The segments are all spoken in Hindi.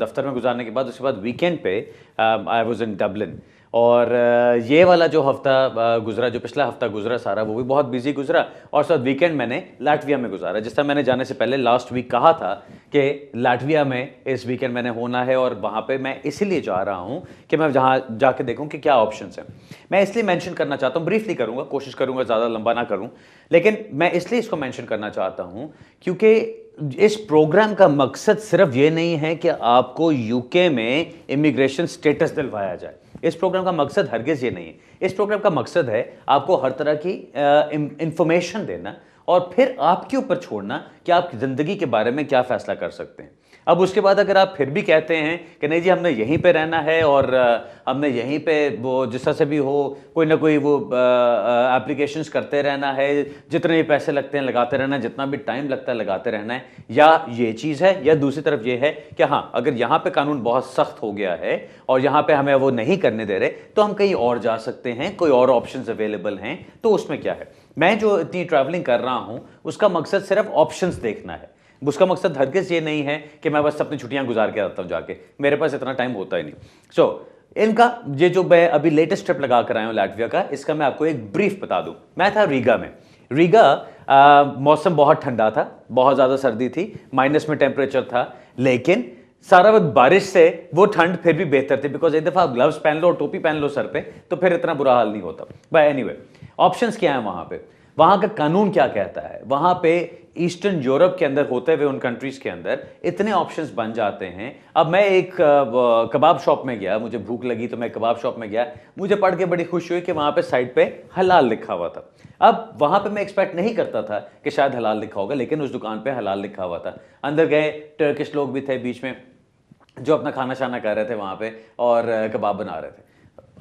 दफ्तर में गुजारने के बाद उसके बाद वीकेंड पे आई वाज इन डबलिन। और ये वाला जो हफ्ता गुजरा, जो पिछला हफ्ता गुजरा सारा, वो भी बहुत बिजी गुजरा। और साथ वीकेंड मैंने लाटविया में गुजारा। जिस तरह मैंने जाने से पहले लास्ट वीक कहा था कि लाटविया में इस वीकेंड मैंने होना है, और वहाँ पे मैं इसीलिए जा रहा हूँ कि मैं जहाँ जाके देखूँ कि क्या ऑप्शंस हैं। मैं इसलिए मेंशन करना चाहता हूँ, ब्रीफली करूँगा, कोशिश करूँगा ज़्यादा लंबा ना करूँ, लेकिन मैं इसलिए इसको मेंशन करना चाहता हूँ क्योंकि इस प्रोग्राम का मकसद सिर्फ ये नहीं है कि आपको यूके में इमिग्रेशन स्टेटस दिलवाया जाए। इस प्रोग्राम का मकसद हरगिज़ ये नहीं है। इस प्रोग्राम का मकसद है आपको हर तरह की इंफॉर्मेशन देना और फिर आपके ऊपर छोड़ना कि आप ज़िंदगी के बारे में क्या फ़ैसला कर सकते हैं। अब उसके बाद अगर आप फिर भी कहते हैं कि नहीं जी हमने यहीं पे रहना है और हमने यहीं पे वो जिस तरह से भी हो कोई ना कोई वो एप्लीकेशंस करते रहना है, जितने भी पैसे लगते हैं लगाते रहना है, जितना भी टाइम लगता है लगाते रहना है, या ये चीज़ है, या दूसरी तरफ ये है कि हाँ अगर यहाँ पे कानून बहुत सख्त हो गया है और यहाँ पे हमें वो नहीं करने दे रहे तो हम कहीं और जा सकते हैं, कोई और ऑप्शंस अवेलेबल हैं, तो उसमें क्या है। मैं जो इतनी ट्रैवलिंग कर रहा हूँ उसका मकसद सिर्फ ऑप्शंस देखना है। उसका मकसद हरगिज़ ये नहीं है कि मैं बस अपनी छुट्टियां गुजार के आता हूं जाके, मेरे पास इतना टाइम होता ही नहीं। सो इनका ये जो मैं अभी लेटेस्ट ट्रिप लगा कर आया हूं लाटविया का, इसका मैं आपको एक ब्रीफ बता दूं। मैं था रीगा में। रीगा मौसम बहुत ठंडा था, बहुत ज़्यादा सर्दी थी, माइनस में टेम्परेचर था, लेकिन सारा वक्त बारिश से वो ठंड फिर भी बेहतर थी, बिकॉज एक दफ़ा आप ग्लव्स पहन लो और टोपी पहन लो सर पे तो फिर इतना बुरा हाल नहीं होता। बाय एनीवे, ऑप्शंस क्या है वहाँ पे, वहाँ का कानून क्या कहता है। वहाँ पे ईस्टर्न यूरोप के अंदर होते हुए उन कंट्रीज़ के अंदर इतने ऑप्शंस बन जाते हैं। अब मैं एक कबाब शॉप में गया, मुझे भूख लगी तो मैं कबाब शॉप में गया, मुझे पढ़ के बड़ी खुशी हुई कि वहाँ पे साइड पे हलाल लिखा हुआ था। अब वहाँ पे मैं एक्सपेक्ट नहीं करता था कि शायद हलाल लिखा होगा, लेकिन उस दुकान पे हलाल लिखा हुआ था। अंदर गए, टर्किश लोग भी थे बीच में जो अपना खाना शाना कर रहे थे वहाँ पे और कबाब बना रहे थे।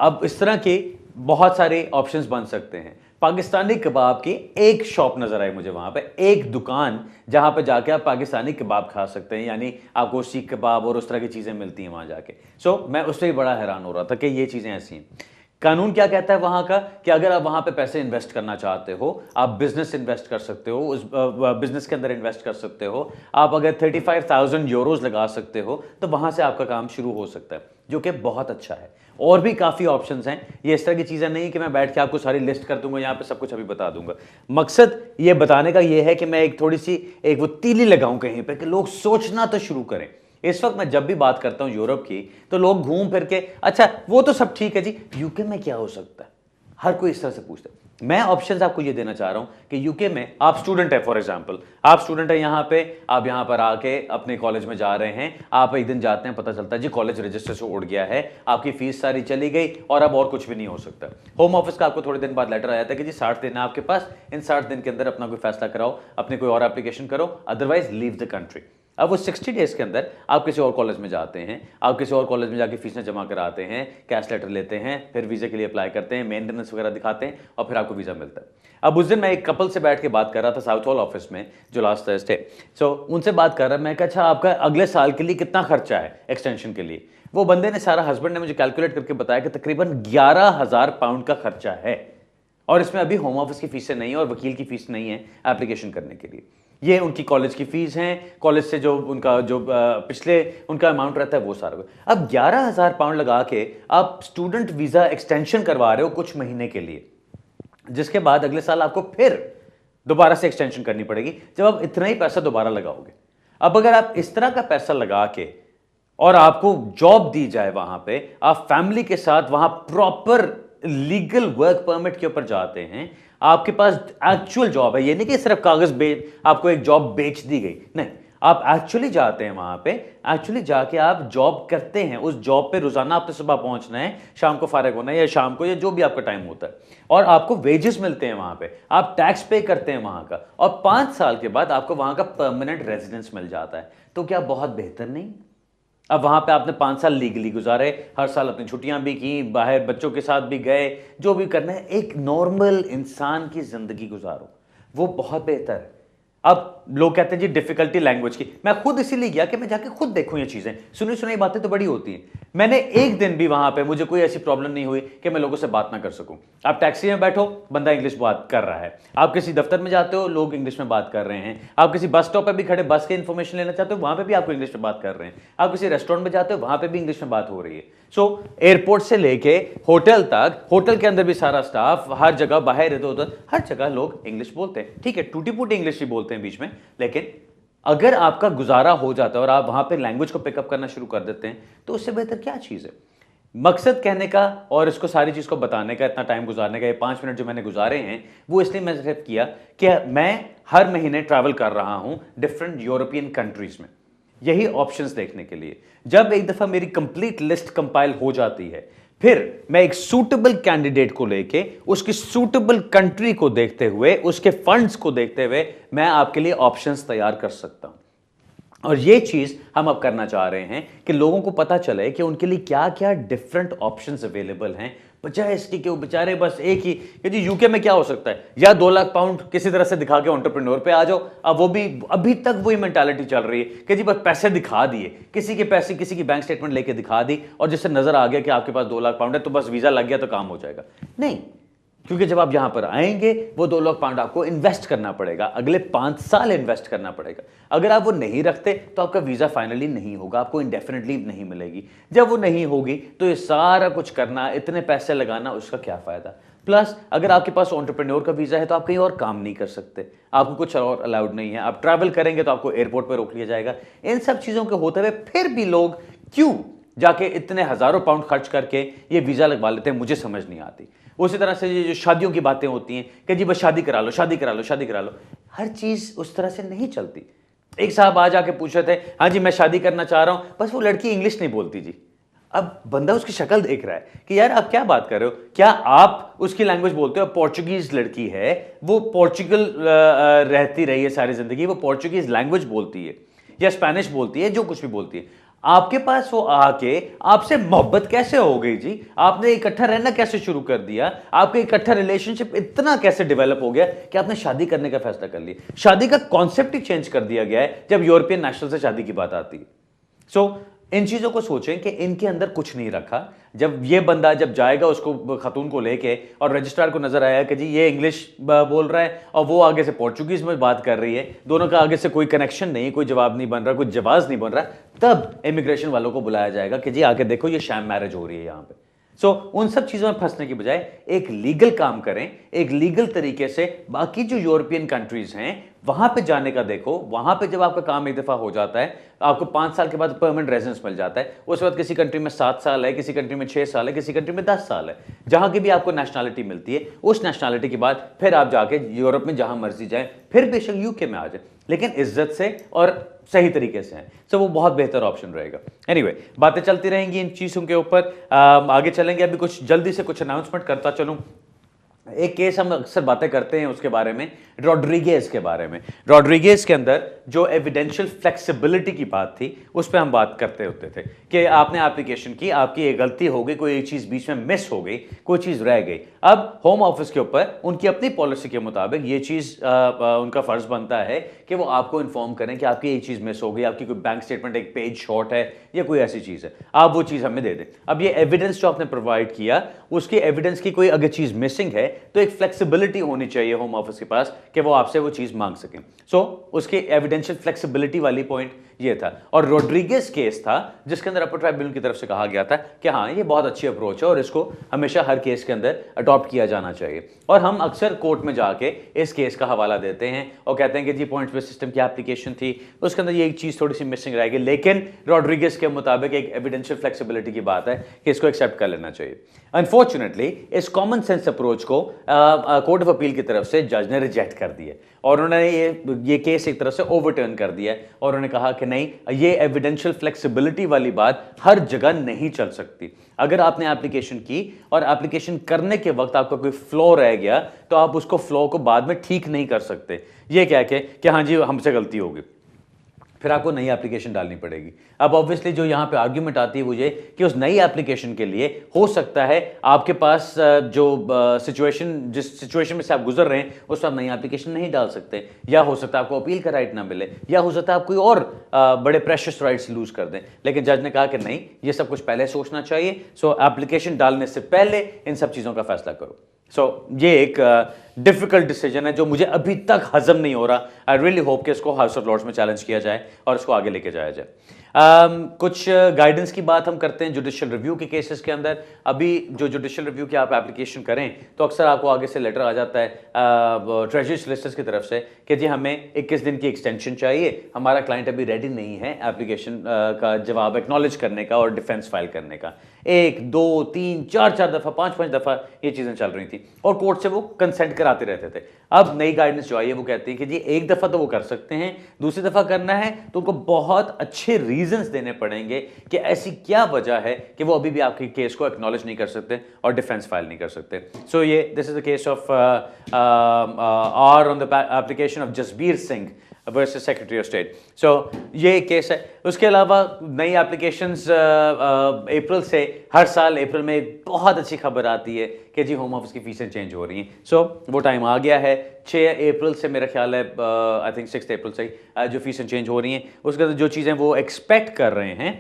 अब इस तरह के बहुत सारे ऑप्शंस बन सकते हैं। पाकिस्तानी कबाब की एक शॉप नज़र आई मुझे वहाँ पे, एक दुकान जहाँ पे जाके आप पाकिस्तानी कबाब खा सकते हैं, यानी आपको सीख कबाब और उस तरह की चीज़ें मिलती हैं वहाँ जाके। सो मैं उससे ही बड़ा हैरान हो रहा था कि ये चीज़ें ऐसी हैं। कानून क्या कहता है वहाँ का कि अगर आप वहाँ पे पैसे इन्वेस्ट करना चाहते हो, आप बिजनेस इन्वेस्ट कर सकते हो, उस बिजनेस के अंदर इन्वेस्ट कर सकते हो। आप अगर 35,000 यूरोज लगा सकते हो तो वहाँ से आपका काम शुरू हो सकता है, जो कि बहुत अच्छा है। और भी काफ़ी ऑप्शंस हैं। ये इस तरह की चीज़ें नहीं कि मैं बैठ के आपको सारी लिस्ट कर दूंगा, यहाँ पे सब कुछ अभी बता दूंगा। मकसद ये बताने का ये है कि मैं एक थोड़ी सी एक वो तीली लगाऊं कहीं पे कि लोग सोचना तो शुरू करें। इस वक्त मैं जब भी बात करता हूं यूरोप की तो लोग घूम फिर के अच्छा वो तो सब ठीक है जी, यूके में क्या हो सकता है, हर कोई इस तरह से पूछता है। मैं ऑप्शंस आपको ये देना चाह रहा हूं कि यूके में आप स्टूडेंट है, फॉर एग्जांपल आप स्टूडेंट है यहाँ पे, आप यहाँ पर आके अपने कॉलेज में जा रहे हैं, आप एक दिन जाते हैं, पता चलता है जी कॉलेज रजिस्टर से उड़ गया है, आपकी फीस सारी चली गई और अब और कुछ भी नहीं हो सकता। होम ऑफिस का आपको थोड़े दिन बाद लेटर आया था कि जी 60 दिन है आपके पास, इन 60 दिन के अंदर अपना कोई फैसला कराओ, अपनी कोई और एप्लीकेशन करो, अदरवाइज लीव द कंट्री। अब वो 60 डेज के अंदर आप किसी और कॉलेज में जाते हैं, आप किसी और कॉलेज में जाके फीसें जमा कराते हैं, कैश लेटर लेते हैं, फिर वीज़े के लिए अप्लाई करते हैं, मेंटेनेंस वगैरह दिखाते हैं और फिर आपको वीज़ा मिलता है। अब उस दिन मैं एक कपल से बैठ के बात कर रहा था साउथ हॉल ऑफिस में जो लास्ट थर्सडे। सो उनसे बात कर रहा, मैं कहा अच्छा आपका अगले साल के लिए कितना खर्चा है एक्सटेंशन के लिए। वो बंदे ने सारा, हस्बैंड ने मुझे कैलकुलेट करके बताया कि तकरीबन 11,000 पाउंड का खर्चा है, और इसमें अभी होम ऑफिस की फीसें नहीं है और वकील की फीस नहीं है एप्लीकेशन करने के लिए। ये उनकी कॉलेज की फीस है, कॉलेज से जो उनका जो पिछले उनका अमाउंट रहता है वो सारा। अब 11,000 पाउंड लगा के आप स्टूडेंट वीज़ा एक्सटेंशन करवा रहे हो कुछ महीने के लिए, जिसके बाद अगले साल आपको फिर दोबारा से एक्सटेंशन करनी पड़ेगी जब आप इतना ही पैसा दोबारा लगाओगे। अब अगर आप इस तरह का पैसा लगा के और आपको जॉब दी जाए वहां पे, आप फैमिली के साथ वहां प्रॉपर लीगल वर्क परमिट के ऊपर जाते हैं, आपके पास एक्चुअल जॉब है, ये नहीं कि सिर्फ कागज बेच आपको एक जॉब बेच दी गई, नहीं, आप एक्चुअली जाते हैं वहां पे, एक्चुअली जाके आप जॉब करते हैं, उस जॉब पे रोजाना आपने सुबह पहुंचना है, शाम को फारिग होना है या शाम को या जो भी आपका टाइम होता है, और आपको वेजेस मिलते हैं वहां पे, आप टैक्स पे करते हैं वहां का, और 5 साल के बाद आपको वहां का परमानेंट रेजिडेंस मिल जाता है। तो क्या बहुत बेहतर नहीं? अब वहां पे आपने 5 साल लीगली गुजारे, हर साल अपनी छुट्टियां भी की, बाहर बच्चों के साथ भी गए, जो भी करना है, एक नॉर्मल इंसान की जिंदगी गुजारो, वो बहुत बेहतर है। अब लोग कहते हैं जी डिफिकल्टी लैंग्वेज की, मैं खुद इसीलिए गया कि मैं जाके खुद देखूं ये चीजें, सुनी सुनाई बातें तो बड़ी होती हैं, मैंने एक दिन भी वहां पे मुझे कोई ऐसी प्रॉब्लम नहीं हुई कि मैं लोगों से बात ना कर सकूं। आप टैक्सी में बैठो, बंदा इंग्लिश बात कर रहा है। आप किसी दफ्तर में जाते हो, लोग इंग्लिश में बात कर रहे हैं। आप किसी बस स्टॉप पे भी खड़े बस के इन्फॉर्मेशन लेना चाहते हो, वहां पे भी आपको इंग्लिश में बात कर रहे हैं। आप किसी रेस्टोरेंट में जाते हो, वहां पे भी इंग्लिश में बात हो रही है। सो एयरपोर्ट से लेके होटल तक, होटल के अंदर भी सारा स्टाफ, हर जगह, बाहर इधर उधर, हर जगह लोग इंग्लिश बोलते हैं। ठीक है, टूटी फूटी इंग्लिश ही बोलते हैं बीच में, लेकिन अगर आपका गुजारा हो जाता है और आप वहां पे लैंग्वेज को पिकअप करना शुरू कर देते हैं, तो उससे बेहतर क्या चीज है। मकसद कहने का और इसको सारी चीज को बताने का, इतना टाइम गुजारने का, ये 5 मिनट जो मैंने गुजारे हैं, वो इसलिए मैं सिर्फ किया कि मैं हर महीने ट्रैवल कर रहा हूं डिफरेंट यूरोपियन कंट्रीज में, यही ऑप्शंस देखने के लिए। जब एक दफा मेरी कंप्लीट लिस्ट कंपाइल हो जाती है, फिर मैं एक सूटेबल कैंडिडेट को लेके, उसकी सूटेबल कंट्री को देखते हुए, उसके फंड्स को देखते हुए, मैं आपके लिए ऑप्शंस तैयार कर सकता हूं। और ये चीज हम अब करना चाह रहे हैं कि लोगों को पता चले कि उनके लिए क्या क्या डिफरेंट ऑप्शंस अवेलेबल हैं, बजाय इसके कि वो बेचारे बस एक ही कि जी यूके में क्या हो सकता है, या 2 लाख पाउंड किसी तरह से दिखा के एंटरप्रेन्योर पे आ जाओ। अब वो भी अभी तक वही मेंटालिटी चल रही है कि जी बस पैसे दिखा दिए, किसी के पैसे, किसी की बैंक स्टेटमेंट लेके दिखा दी, और जिससे नजर आ गया कि आपके पास 2 लाख पाउंड है तो बस वीजा लग गया तो काम हो जाएगा। नहीं, क्योंकि जब आप यहां पर आएंगे, वो 2 लाख पाउंड आपको इन्वेस्ट करना पड़ेगा, अगले 5 साल इन्वेस्ट करना पड़ेगा। अगर आप वो नहीं रखते तो आपका वीजा फाइनली नहीं होगा, आपको इंडेफिनेटली नहीं मिलेगी। जब वो नहीं होगी तो ये सारा कुछ करना, इतने पैसे लगाना, उसका क्या फायदा। प्लस अगर आपके पास एंटरप्रेन्योर का वीजा है तो आप कहीं और काम नहीं कर सकते, आपको कुछ और अलाउड नहीं है। आप ट्रैवल करेंगे तो आपको एयरपोर्ट पर रोक लिया जाएगा। इन सब चीजों के होते हुए फिर भी लोग क्यों जाके इतने हजारों पाउंड खर्च करके ये वीजा लगवा लेते हैं, मुझे समझ नहीं आती। उसी तरह से ये जो शादियों की बातें होती हैं कि जी बस शादी करा लो, शादी करा लो, शादी करा लो, हर चीज उस तरह से नहीं चलती। एक साहब आ जाके पूछ रहे थे, हाँ जी मैं शादी करना चाह रहा हूं, बस वो लड़की इंग्लिश नहीं बोलती जी। अब बंदा उसकी शक्ल देख रहा है कि यार आप क्या बात कर रहे हो, क्या आप उसकी लैंग्वेज बोलते हो। पोर्चुगीज लड़की है, वो पोर्चुगल रहती रही है सारी जिंदगी, वो पोर्चुगीज लैंग्वेज बोलती है या स्पेनिश बोलती है, जो कुछ भी बोलती है। आपके पास वो आके आपसे मोहब्बत कैसे हो गई जी, आपने इकट्ठा रहना कैसे शुरू कर दिया, आपका इकट्ठा रिलेशनशिप इतना कैसे डेवलप हो गया कि आपने शादी करने का फैसला कर लिया। शादी का कॉन्सेप्ट ही चेंज कर दिया गया है जब यूरोपियन नेशनल से शादी की बात आती है। सो इन चीजों को सोचें कि इनके अंदर कुछ नहीं रखा। जब ये बंदा जब जाएगा उसको, खतून को लेके, और रजिस्ट्रार को नजर आया कि जी ये इंग्लिश बोल रहा है और वो आगे से पोर्चुगीज में बात कर रही है, दोनों का आगे से कोई कनेक्शन नहीं, कोई जवाब नहीं बन रहा, कोई जवाब नहीं बन रहा, तब इमिग्रेशन वालों को बुलाया जाएगा कि जी आके देखो ये शैम मैरिज हो रही है यहाँ पे। सो उन सब चीजों में फंसने की बजाय एक लीगल काम करें, एक लीगल तरीके से बाकी जो यूरोपियन कंट्रीज हैं वहां पे जाने का देखो। वहां पे जब आपका काम एक दफा हो जाता है, आपको 5 साल के बाद परमानेंट रेजिडेंस मिल जाता है। उसके बाद किसी कंट्री में 7 साल है, किसी कंट्री में 6 साल है, किसी कंट्री में 10 साल है, जहां की भी आपको नेशनैलिटी मिलती है, उस नेशनैलिटी के बाद फिर आप जाके यूरोप में जहां मर्जी जाए, फिर बेशक यूके में आ जाए, लेकिन इज्जत से और सही तरीके से हैं। सो वो बहुत बेहतर ऑप्शन रहेगा। एनीवे, बातें चलती रहेंगी इन चीज़ों के ऊपर, आगे चलेंगे। अभी कुछ जल्दी से कुछ अनाउंसमेंट करता चलूँ। एक केस हम अक्सर बातें करते हैं उसके बारे में, रॉड्रिगेज के बारे में। रॉड्रिगेज के अंदर जो एविडेंशियल फ्लेक्सिबिलिटी की बात थी, उस पर हम बात करते होते थे कि आपने एप्लीकेशन की, आपकी एक गलती हो गई, कोई एक चीज़ बीच में मिस हो गई, कोई चीज़ रह गई। अब होम ऑफिस के ऊपर उनकी अपनी पॉलिसी के मुताबिक ये चीज़ उनका फ़र्ज़ बनता है कि वो आपको इन्फॉर्म करें कि आपकी ये चीज़ मिस हो गई, आपकी कोई बैंक स्टेटमेंट एक पेज शॉर्ट है या कोई ऐसी चीज़ है, आप वो चीज़ हमें दे दें। अब ये एविडेंस जो आपने प्रोवाइड किया, उसकी एविडेंस की कोई अगर चीज़ मिसिंग है तो एक फ्लेक्सिबिलिटी होनी चाहिए होम ऑफिस के पास कि वो आपसे वो चीज मांग सकें। सो उसके एविडेंशियल फ्लेक्सिबिलिटी वाली पॉइंट ये था। और रॉड्रिगेज केस था जिसके अंदर अपर ट्राइब्यूनल की तरफ से कहा गया था कि हाँ ये बहुत अच्छी अप्रोच है और इसको हमेशा हर केस के अंदर अडॉप्ट किया जाना चाहिए। और हम अक्सर कोर्ट में जाके इस केस का हवाला देते हैं और कहते हैं कि जी पॉइंट्स बेस्ड सिस्टम की एप्लीकेशन थी, उसके अंदर ये एक चीज थोड़ी सी मिसिंग रहेगी, लेकिन रॉड्रिगेज के मुताबिक एक एविडेंशियल फ्लेक्सिबिलिटी की बात है कि इसको एक्सेप्ट कर लेना चाहिए। अनफॉर्चुनेटली इस कॉमन सेंस अप्रोच को कोर्ट ऑफ अपील की तरफ से जज ने रिजेक्ट कर दिया और उन्होंने ये केस एक तरह से ओवरटर्न कर दिया और उन्होंने कहा कि नहीं, ये एविडेंशियल फ्लेक्सिबिलिटी वाली बात हर जगह नहीं चल सकती। अगर आपने एप्लीकेशन की और एप्लीकेशन करने के वक्त आपका कोई फ्लॉ रह गया तो आप उसको फ्लॉ को बाद में ठीक नहीं कर सकते ये कह के कि हाँ जी हमसे गलती होगी। फिर आपको नई एप्लीकेशन डालनी पड़ेगी। अब ऑब्वियसली जो यहाँ पे आर्ग्यूमेंट आती है वो ये कि उस नई एप्लीकेशन के लिए हो सकता है आपके पास जो जिस सिचुएशन में से आप गुजर रहे हैं उस पर आप नई एप्लीकेशन नहीं डाल सकते, या हो सकता है आपको अपील का राइट ना मिले, या हो सकता है आप कोई और बड़े प्रेशियस राइट्स लूज कर दें। लेकिन जज ने कहा कि नहीं, ये सब कुछ पहले सोचना चाहिए, सो एप्लीकेशन डालने से पहले इन सब चीज़ों का फैसला करो। ये एक डिफिकल्ट डिसीजन है जो मुझे अभी तक हजम नहीं हो रहा। आई रियली होप कि इसको हाउस ऑफ लॉर्ड्स में चैलेंज किया जाए और इसको आगे लेके जाया जाए। कुछ गाइडेंस की बात हम करते हैं जुडिशियल रिव्यू के केसेस के अंदर। अभी जो जुडिशियल रिव्यू की आप एप्लीकेशन करें तो अक्सर आपको आगे से लेटर आ जाता है ट्रेजरी सोलिसिटर्स की तरफ से कि जी हमें 21 दिन की एक्सटेंशन चाहिए, हमारा क्लाइंट अभी रेडी नहीं है एप्लीकेशन का जवाब एक्नॉलेज करने का और डिफेंस फाइल करने का। 1 2 3 4 दफ़ा 5 दफ़ा ये चीज़ें चल रही थी और कोर्ट से वो कंसेंट कराते रहते थे। अब नई गाइडेंस जो आई है वो कहती है कि जी एक दफ़ा तो वो कर सकते हैं, दूसरी दफ़ा करना है तो उनको बहुत अच्छे रीजंस देने पड़ेंगे कि ऐसी क्या वजह है कि वो अभी भी आपके केस को एक्नॉलेज नहीं कर सकते और डिफेंस फाइल नहीं कर सकते। सो ये this is the case of R on the application of Jasbir Singh versus secretary of state. So ये केस है। उसके अलावा नई एप्लीकेशंस अप्रैल से, हर साल अप्रैल में एक बहुत अच्छी खबर आती है कि जी होम ऑफिस की फीसें चेंज हो रही हैं। सो वो टाइम आ गया है। 6 अप्रैल से मेरा ख्याल है, आई थिंक 6 अप्रैल से जो फीसें चेंज हो रही हैं, उसके बाद जो चीज़ें वो एक्सपेक्ट कर रहे हैं,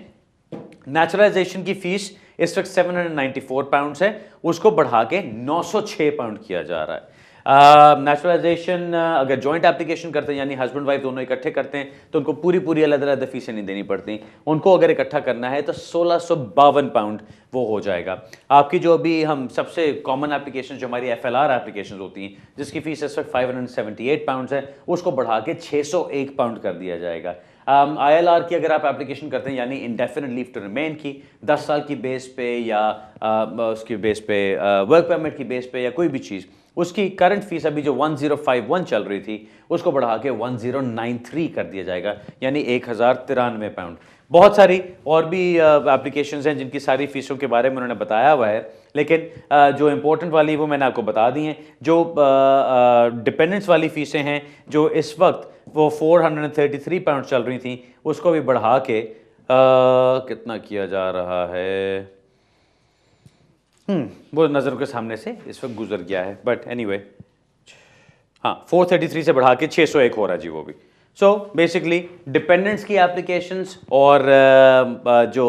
नेचुरलाइजेशन की फीस इस वक्त 794 पाउंड्स है, उसको बढ़ा के 906 पाउंड किया जा रहा है। नेचुरलाइजेशन अगर जॉइंट एप्लीकेशन करते हैं यानी हस्बैंड वाइफ दोनों इकट्ठे करते हैं तो उनको पूरी अलग अलग फीसें नहीं देनी पड़ती। उनको अगर इकट्ठा करना है तो 1652 पाउंड वो हो जाएगा। आपकी जो अभी हम सबसे कॉमन एप्लीकेशन जो हमारी FLR एप्लीकेशन होती हैं जिसकी फीस इस वक्त 578 पाउंड है, उसको बढ़ा के 601 पाउंड कर दिया जाएगा। ILR की अगर आप एप्लीकेशन करते हैं यानी इंडेफिनिट लीव टू रिमेन की 10 साल की बेस पे या उसकी बेस पे वर्क परमिट की बेस पे या कोई भी चीज़, उसकी करंट फीस अभी जो 1051 चल रही थी उसको बढ़ा के 1093 कर दिया जाएगा यानी 1093 पाउंड। बहुत सारी और भी एप्लीकेशंस हैं जिनकी सारी फीसों के बारे में उन्होंने बताया हुआ है, लेकिन जो इम्पोर्टेंट वाली वो मैंने आपको बता दी हैं। जो डिपेंडेंट्स वाली फ़ीसें हैं जो इस वक्त वो 433 पाउंड चल रही थी, उसको भी बढ़ा के कितना किया जा रहा है, वो नज़रों के सामने से इस वक्त गुजर गया है, बट एनीवे हाँ 433 से बढ़ा के 601 हो रहा है जी वो भी। सो बेसिकली डिपेंडेंट्स की एप्लीकेशंस और जो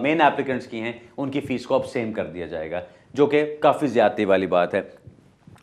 मेन एप्लीकेंट्स की हैं उनकी फ़ीस को अब सेम कर दिया जाएगा, जो कि काफ़ी ज़्यादती वाली बात है।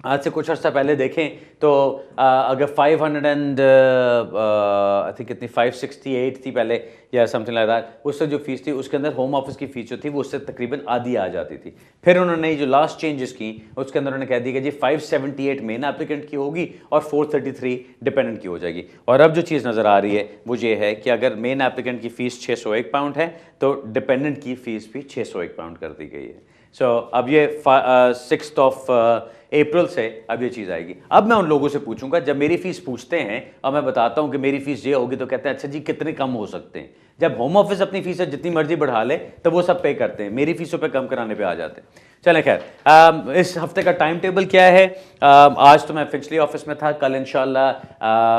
आज से कुछ अर्सा पहले देखें तो अगर 500 एंड आई थिंक कितनी 568 थी पहले या समथिंग लाइक दैट, उससे जो फीस थी उसके अंदर होम ऑफिस की फीस जो थी वो उससे तकरीबन आधी आ जाती थी। फिर उन्होंने जो लास्ट चेंजेस की उसके अंदर उन्होंने कह दिया कि जी 578 मेन एप्लीकेंट की होगी और 433 डिपेंडेंट की हो जाएगी। और अब जो चीज़ नज़र आ रही है वो ये है कि अगर मेन एप्लीकेंट की फ़ीस 601 पाउंड है तो डिपेंडेंट की फ़ीस भी 601 पाउंड कर दी गई है। सो अब ये 6 अप्रैल से अब ये चीज़ आएगी। अब मैं उन लोगों से पूछूंगा, जब मेरी फ़ीस पूछते हैं और मैं बताता हूं कि मेरी फ़ीस ये होगी तो कहते हैं अच्छा जी कितने कम हो सकते हैं। जब होम ऑफिस अपनी फ़ीस जितनी मर्जी बढ़ा ले तो वो सब पे करते हैं, मेरी फ़ीसों पे कम कराने पे आ जाते हैं। चलें खैर, इस हफ्ते का टाइम टेबल क्या है? आज तो मैं फिंचली ऑफिस में था, कल इंशाल्लाह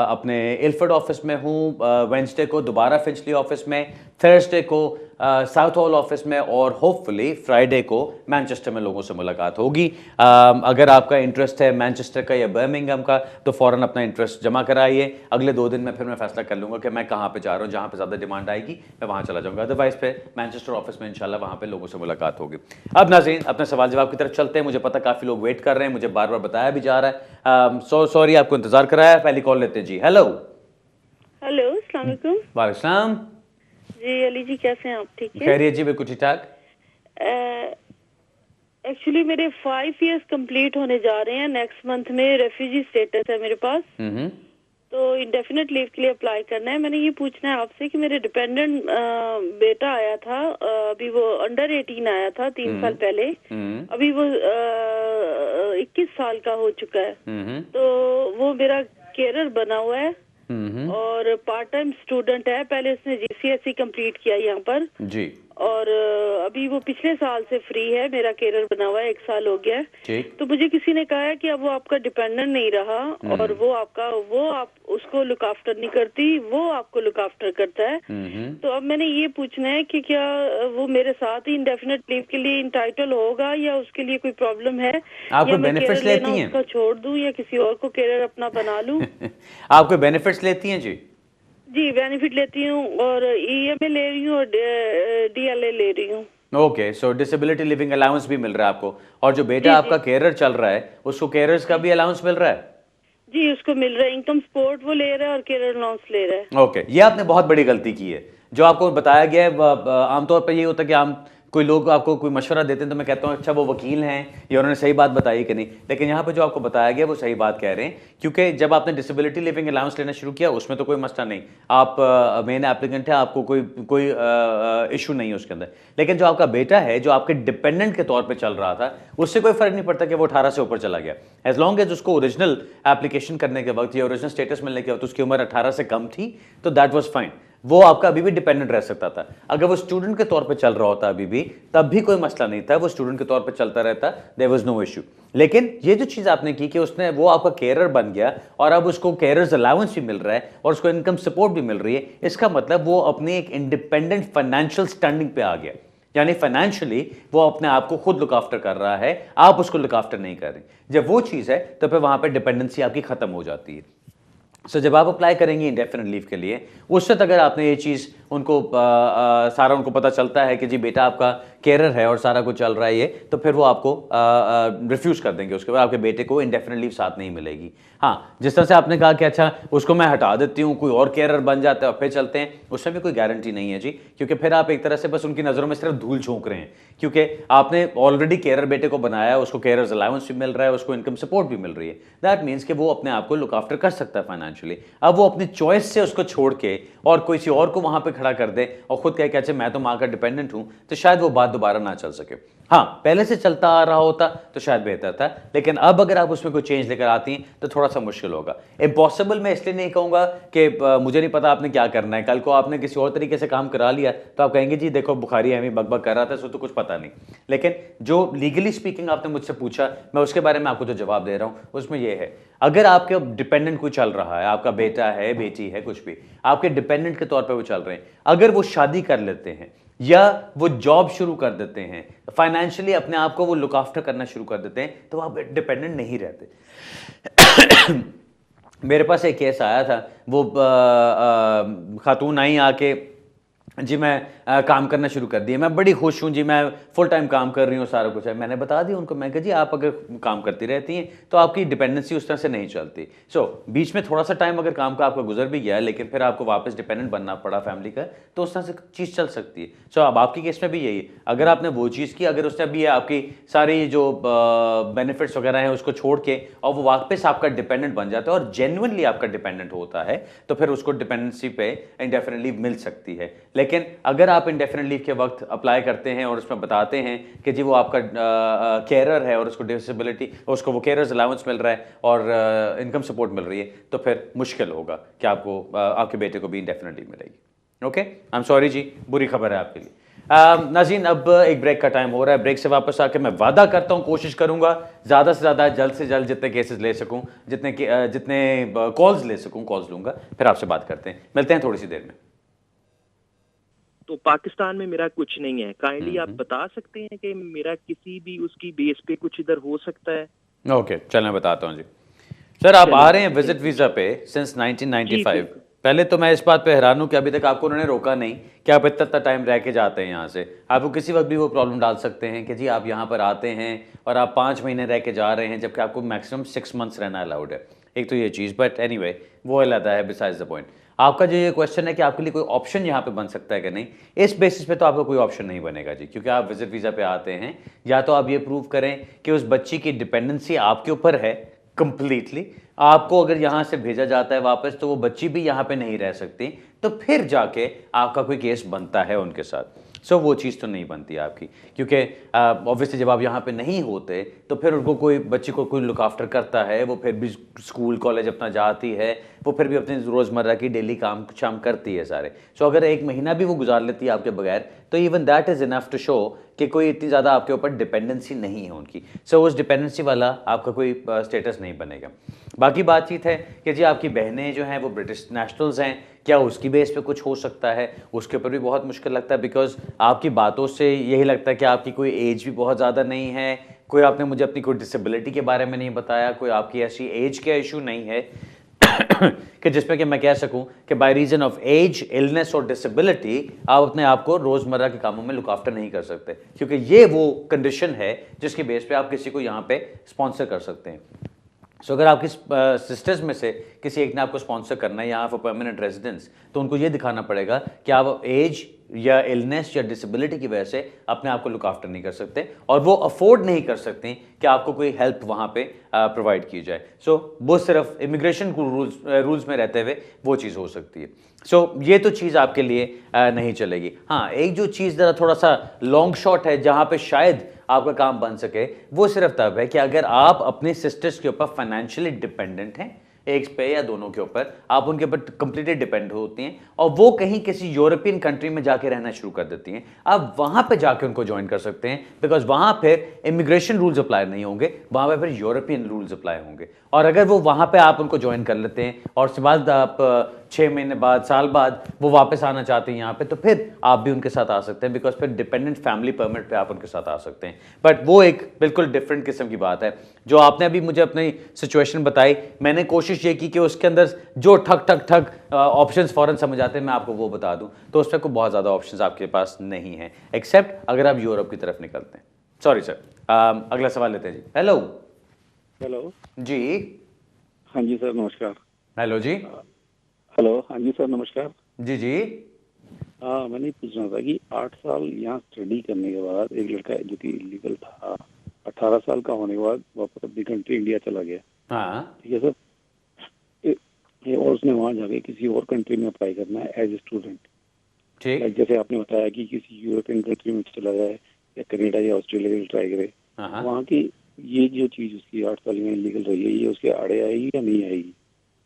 अपने इल्फर्ड ऑफिस में हूँ, वेंसडे को दोबारा फिंचली ऑफिस में, थर्सडे को साउथ हॉल ऑफिस में और होपफुली फ्राइडे को मैनचेस्टर में लोगों से मुलाकात होगी। अगर आपका इंटरेस्ट है मैनचेस्टर का या बर्मिंघम का तो फ़ौरन अपना इंटरेस्ट जमा कराइए। अगले 2 दिन में फिर मैं फैसला कर लूँगा कि मैं कहाँ पे जा रहा हूँ, जहाँ पे ज़्यादा डिमांड आएगी मैं वहाँ चला जाऊँगा। अदरवाइज़ पे मैनचेस्टर ऑफिस में इंशाल्लाह वहाँ पे लोगों से मुलाकात होगी। अब नाज़रीन अपने सवाल जवाब की तरफ चलते हैं। मुझे पता काफ़ी लोग वेट कर रहे हैं, मुझे बार बार बताया भी जा रहा है, सॉरी आपको इंतज़ार कराया। पहली कॉल लेते हैं जी। हेलो अस्सलाम वालेकुम। वालेकुम सलाम जी अली जी कैसे हैं आप? ठीक है, खैरियत जी, बिल्कुल ठीक ठाक। एक्चुअली मेरे 5 इयर्स कंप्लीट होने जा रहे हैं नेक्स्ट मंथ में। रेफ्यूजी स्टेटस है मेरे पास, तो इंडेफिनेट लीव के लिए अप्लाई करना है। मैंने ये पूछना है आपसे कि मेरे डिपेंडेंट बेटा आया था, अभी वो अंडर 18 आया था 3 साल पहले, अभी वो 21 साल का हो चुका है, तो वो मेरा केयरर बना हुआ है और पार्ट टाइम स्टूडेंट है। पहले उसने GCSE कंप्लीट किया यहाँ पर जी, और अभी वो पिछले साल से फ्री है, मेरा केरर बना हुआ है, 1 साल हो गया है। ठीक। तो मुझे किसी ने कहा है कि अब वो आपका डिपेंडेंट नहीं रहा और वो आप उसको लुक आफ्टर नहीं करती, वो आपको लुक आफ्टर करता है। तो अब मैंने ये पूछना है कि क्या वो मेरे साथ ही इंडेफिनेट लीव के लिए इंटाइटल होगा या उसके लिए कोई प्रॉब्लम है, आप या कोई मैं बेनिफिट्स केरर लेना लेती हैं? उसका छोड़ दूं या किसी और को केरर अपना बना लूं? आप कोई बेनिफिट्स लेती हैं जी? जी, बेनिफिट लेती हूँ और ईएमए ले रही हूँ और डीएलए ले रही हूँ। ओके, सो डिसेबिलिटी लिविंग अलाउंस भी मिल रहा है आपको, और जो बेटा जी आपका जी केरर चल रहा है उसको केरर्स का भी अलाउंस मिल रहा है? जी, उसको मिल रहा है, इनकम सपोर्ट वो ले रहा है और केरर अलाउंस ले रहा है। ओके, ये आपने बहुत बड़ी गलती की है। जो आपको बताया गया है, आमतौर पर ये होता है कि आम कोई लोग आपको कोई मशवरा देते हैं तो मैं कहता हूँ अच्छा वो वकील हैं या उन्होंने सही बात बताई कि नहीं, लेकिन यहाँ पे जो आपको बताया गया वो सही बात कह रहे हैं, क्योंकि जब आपने डिसेबिलिटी लिविंग अलाउंस लेना शुरू किया उसमें तो कोई मसला नहीं, आप मेन एप्लीकेंट है, आपको कोई इशू नहीं है उसके अंदर। लेकिन जो आपका बेटा है जो आपके डिपेंडेंट के तौर पर चल रहा था, उससे कोई फर्क नहीं पड़ता कि वो 18 से ऊपर चला गया, एज लॉन्ग एज उसको ओरिजिनल एप्लीकेशन करने के वक्त या ओरिजिनल स्टेटस मिलने के वक्त उसकी उम्र 18 से कम थी तो दैट वाज फाइन, वो आपका अभी भी डिपेंडेंट रह सकता था। अगर वो स्टूडेंट के तौर पे चल रहा होता अभी भी, तब भी कोई मसला नहीं था, वो स्टूडेंट के तौर पे चलता रहता, देयर वाज नो इशू। लेकिन ये जो चीज आपने की कि उसने वो आपका केयरर बन गया और अब उसको केयरर्स अलाउंस भी मिल रहा है और उसको इनकम सपोर्ट भी मिल रही है, इसका मतलब वो अपनी एक इंडिपेंडेंट फाइनेंशियल स्टैंडिंग पे आ गया, यानी फाइनेंशियली वो अपने आप को खुद लुक आफ्टर कर रहा है, आप उसको लुक आफ्टर नहीं कर रहे। जब वो चीज है तो फिर वहां पर डिपेंडेंसी आपकी खत्म हो जाती है। सो जब आप अप्लाई करेंगे इंडेफिनिट लीव के लिए, उस वक्त अगर आपने ये चीज़ उनको सारा उनको पता चलता है कि जी बेटा आपका केरर है और सारा कुछ चल रहा है ये, तो फिर वो आपको रिफ्यूज़ कर देंगे, उसके बाद आपके बेटे को इंडेफिनिट लीव साथ नहीं मिलेगी। हाँ, जिस तरह से आपने कहा कि अच्छा उसको मैं हटा देती हूँ, कोई और केरर बन जाता है और फिर चलते हैं, उसमें भी कोई गारंटी नहीं है जी, क्योंकि फिर आप एक तरह से बस उनकी नज़रों में सिर्फ धूल झोंक रहे हैं, क्योंकि आपने ऑलरेडी केरर बेटे को बनाया है, उसको केरर्स अलाउंस भी मिल रहा है, उसको इनकम सपोर्ट भी मिल रही है, दैट मीन्स कि वो अपने आप को लुक आफ्टर कर सकता है फाइनेंशियली। अब वो अपनी चॉइस से उसको छोड़ के और किसी और को वहां पे खड़ा कर दे और खुद कहे कि अच्छा मैं तो माँ का डिपेंडेंट हूं, तो शायद वो बात दोबारा ना चल सके। हाँ, पहले से चलता आ रहा होता तो शायद बेहतर था, लेकिन अब अगर आप उसमें कोई चेंज लेकर आती हैं तो थोड़ा सा मुश्किल होगा। इम्पॉसिबल मैं इसलिए नहीं कहूंगा कि मुझे नहीं पता आपने क्या करना है, कल को आपने किसी और तरीके से काम करा लिया तो आप कहेंगे जी देखो बुखारी हमें बकबक कर रहा था, सो तो कुछ पता नहीं। लेकिन जो लीगली स्पीकिंग आपने मुझसे पूछा, मैं उसके बारे में आपको जो जवाब दे रहा हूं उसमें यह है, अगर आपके डिपेंडेंट कोई चल रहा है, आपका बेटा है, बेटी है, कुछ भी आपके डिपेंडेंट के तौर पे वो चल रहे हैं, अगर वो शादी कर लेते हैं या वो जॉब शुरू कर देते हैं, फाइनेंशियली अपने आप को वो लुक आफ्टर करना शुरू कर देते हैं, तो आप डिपेंडेंट नहीं रहते। मेरे पास एक केस आया था, वो खातून आई आके जी मैं काम करना शुरू कर दिया, मैं बड़ी खुश हूँ जी, मैं फुल टाइम काम कर रही हूँ, सारा कुछ है। मैंने बता दिया उनको, मैं कहा जी आप अगर काम करती रहती हैं तो आपकी डिपेंडेंसी उस तरह से नहीं चलती। बीच में थोड़ा सा टाइम अगर काम का आपका गुजर भी गया, लेकिन फिर आपको वापस डिपेंडेंट बनना पड़ा फैमिली का, तो उस तरह से चीज़ चल सकती है। अब आपकी केस में भी यही है, अगर आपने वो चीज़ की, अगर उसने भी आपकी सारी जो बेनिफिट्स वगैरह हैं उसको छोड़ के और वो वापस आपका डिपेंडेंट बन जाता है और जेन्युइनली आपका डिपेंडेंट होता है, तो फिर उसको डिपेंडेंसी पे इंडेफिनिट लीव मिल सकती है। लेकिन अगर आप इंडेफिनिट लीव के वक्त अप्लाई करते हैं और उसमें बताते हैं कि जी वो आपका केयरर है और उसको डिसेबिलिटी, उसको वो केयरर्स अलाउंस मिल रहा है और इनकम सपोर्ट मिल रही है, तो फिर मुश्किल होगा कि आपको आपके बेटे को भी इंडेफिनिट लीव मिलेगी। ओके, आई एम सॉरी जी, बुरी खबर है आपके लिए। नाज़रीन, अब एक ब्रेक का टाइम हो रहा है, ब्रेक से वापस आके मैं वादा करता हूँ कोशिश करूंगा ज़्यादा से ज़्यादा जल्द से जल्द जितने केसेस ले सकूँ, जितने कॉल्स ले सकूँ कॉल्स लूँगा, फिर आपसे बात करते हैं, मिलते हैं थोड़ी सी देर में। तो पाकिस्तान में मेरा कुछ नहीं है, काइंडली आप बता सकते हैं कि मेरा किसी भी उसकी बेस पे कुछ इधर हो सकता है? ओके, चल मैं बताता हूँ जी। सर आप आ रहे हैं विजिट वीज़ा पे सिंस 1995। पहले तो मैं इस बात पे हैरान हूँ कि अभी तक आपको उन्होंने रोका नहीं कि आप इतना टाइम रह के जाते हैं यहाँ से। आपको किसी वक्त भी वो प्रॉब्लम डाल सकते हैं कि जी आप यहाँ पर आते हैं और आप 5 महीने रह के जा रहे हैं, जबकि आपको मैक्सिमम 6 मंथ्स रहना अलाउड है। एक तो ये चीज़, बट एनीवे वो अलग है, बिसाइड्स द पॉइंट। आपका जो ये क्वेश्चन है कि आपके लिए कोई ऑप्शन यहाँ पे बन सकता है कि नहीं, इस बेसिस पे तो आपका कोई ऑप्शन नहीं बनेगा जी, क्योंकि आप विजिट वीज़ा पे आते हैं, या तो आप ये प्रूव करें कि उस बच्ची की डिपेंडेंसी आपके ऊपर है कंप्लीटली, आपको अगर यहाँ से भेजा जाता है वापस तो वो बच्ची भी यहाँ पे नहीं रह सकती, तो फिर जाके आपका कोई केस बनता है उनके साथ। सो वो चीज़ तो नहीं बनती आपकी, क्योंकि ऑब्वियसली जब आप यहाँ पे नहीं होते तो फिर उनको कोई बच्चे को कोई लुक आफ्टर करता है, वो फिर भी स्कूल कॉलेज अपना जाती है, वो फिर भी अपने रोज़मर्रा की डेली काम शाम करती है सारे। सो अगर एक महीना भी वो गुजार लेती है आपके बगैर, तो even that is enough to show कि कोई इतनी ज़्यादा आपके ऊपर डिपेंडेंसी नहीं है उनकी। सो उस डिपेंडेंसी वाला आपका कोई स्टेटस नहीं बनेगा। बाकी बातचीत है कि जी आपकी बहनें जो हैं वो ब्रिटिश नेशनल्स हैं, क्या उसकी बेस पे कुछ हो सकता है? उसके ऊपर भी बहुत मुश्किल लगता है, बिकॉज आपकी बातों से यही लगता है कि आपकी कोई एज भी बहुत ज़्यादा नहीं है, कोई आपने मुझे अपनी कोई डिसेबिलिटी के बारे में नहीं बताया, कोई आपकी ऐसी एज का इशू नहीं है कि जिसमें कि मैं कह सकूं कि by reason of age, illness और डिसेबिलिटी आप अपने आप को रोज़मर्रा के कामों में लुक आफ्टर नहीं कर सकते, क्योंकि ये वो कंडीशन है जिसके बेस पे आप किसी को यहाँ पे स्पॉन्सर कर सकते हैं। सो अगर आपकी सिस्टर्स में से किसी एक ने आपको स्पॉन्सर करना है यहाँ फॉर परमानेंट रेजिडेंस, तो उनको ये दिखाना पड़ेगा कि आप एज या इलनेस या डिसेबिलिटी की वजह से अपने आप को लुक आफ्टर नहीं कर सकते, और वो अफोर्ड नहीं कर सकते कि आपको कोई हेल्प वहाँ पे प्रोवाइड की जाए। सो वो सिर्फ इमिग्रेशन रूल्स में रहते हुए वो चीज़ हो सकती है। सो ये तो चीज़ आपके लिए नहीं चलेगी। हाँ, एक जो चीज़ ज़रा थोड़ा सा लॉन्ग शॉट है जहाँ पे शायद आपका काम बन सके, वो सिर्फ तब है कि अगर आप अपने सिस्टर्स के ऊपर फाइनेंशियली डिपेंडेंट हैं, एक पे या दोनों के ऊपर आप उनके ऊपर कंप्लीटली डिपेंड होती हैं, और वो कहीं किसी यूरोपियन कंट्री में जाके रहना शुरू कर देती हैं, आप वहाँ पे जाके उनको ज्वाइन कर सकते हैं, बिकॉज वहाँ फिर इमिग्रेशन रूल्स अप्लाई नहीं होंगे, वहाँ पे फिर यूरोपियन रूल्स अप्लाई होंगे। और अगर वो वहाँ पे आप उनको ज्वाइन कर लेते हैं और उसके बाद आप 6 महीने बाद, साल बाद वो वापस आना चाहते हैं यहाँ पे, तो फिर आप भी उनके साथ आ सकते हैं, बिकॉज फिर डिपेंडेंट फैमिली परमिट पे आप उनके साथ आ सकते हैं। बट वो एक बिल्कुल डिफरेंट किस्म की बात है। जो आपने अभी मुझे अपनी सिचुएशन बताई, मैंने कोशिश ये की कि उसके अंदर जो ठक ठक ठक ऑप्शंस फौरन समझ आते हैं मैं आपको वो बता दूं, तो उस पर कोई बहुत ज़्यादा ऑप्शंस आपके पास नहीं है, एक्सेप्ट अगर आप यूरोप की तरफ निकलते हैं। सॉरी सर, अगला सवाल लेते हैं जी। हेलो। हेलो जी। हाँ जी सर, नमस्कार। हेलो जी। हेलो, हाँ जी सर, नमस्कार। जी जी। मैंने पूछना था कि 8 साल यहाँ स्टडी करने के बाद एक लड़का जो कि इलीगल था, 18 साल का होने के बाद वापस अपनी कंट्री इंडिया चला गया, हाँ ठीक है सर। और उसने वहाँ जाके किसी और कंट्री में अप्लाई करना है एज ए स्टूडेंट, ठीक। जैसे आपने बताया कि किसी यूरोपियन कंट्री में चला जाए या कनाडा या ऑस्ट्रेलिया में ट्राई करे, हाँ। वहाँ की ये जो चीज़ उसकी 8 साल में इलीगल रही है, ये उसके आड़े आएगी या नहीं आएगी?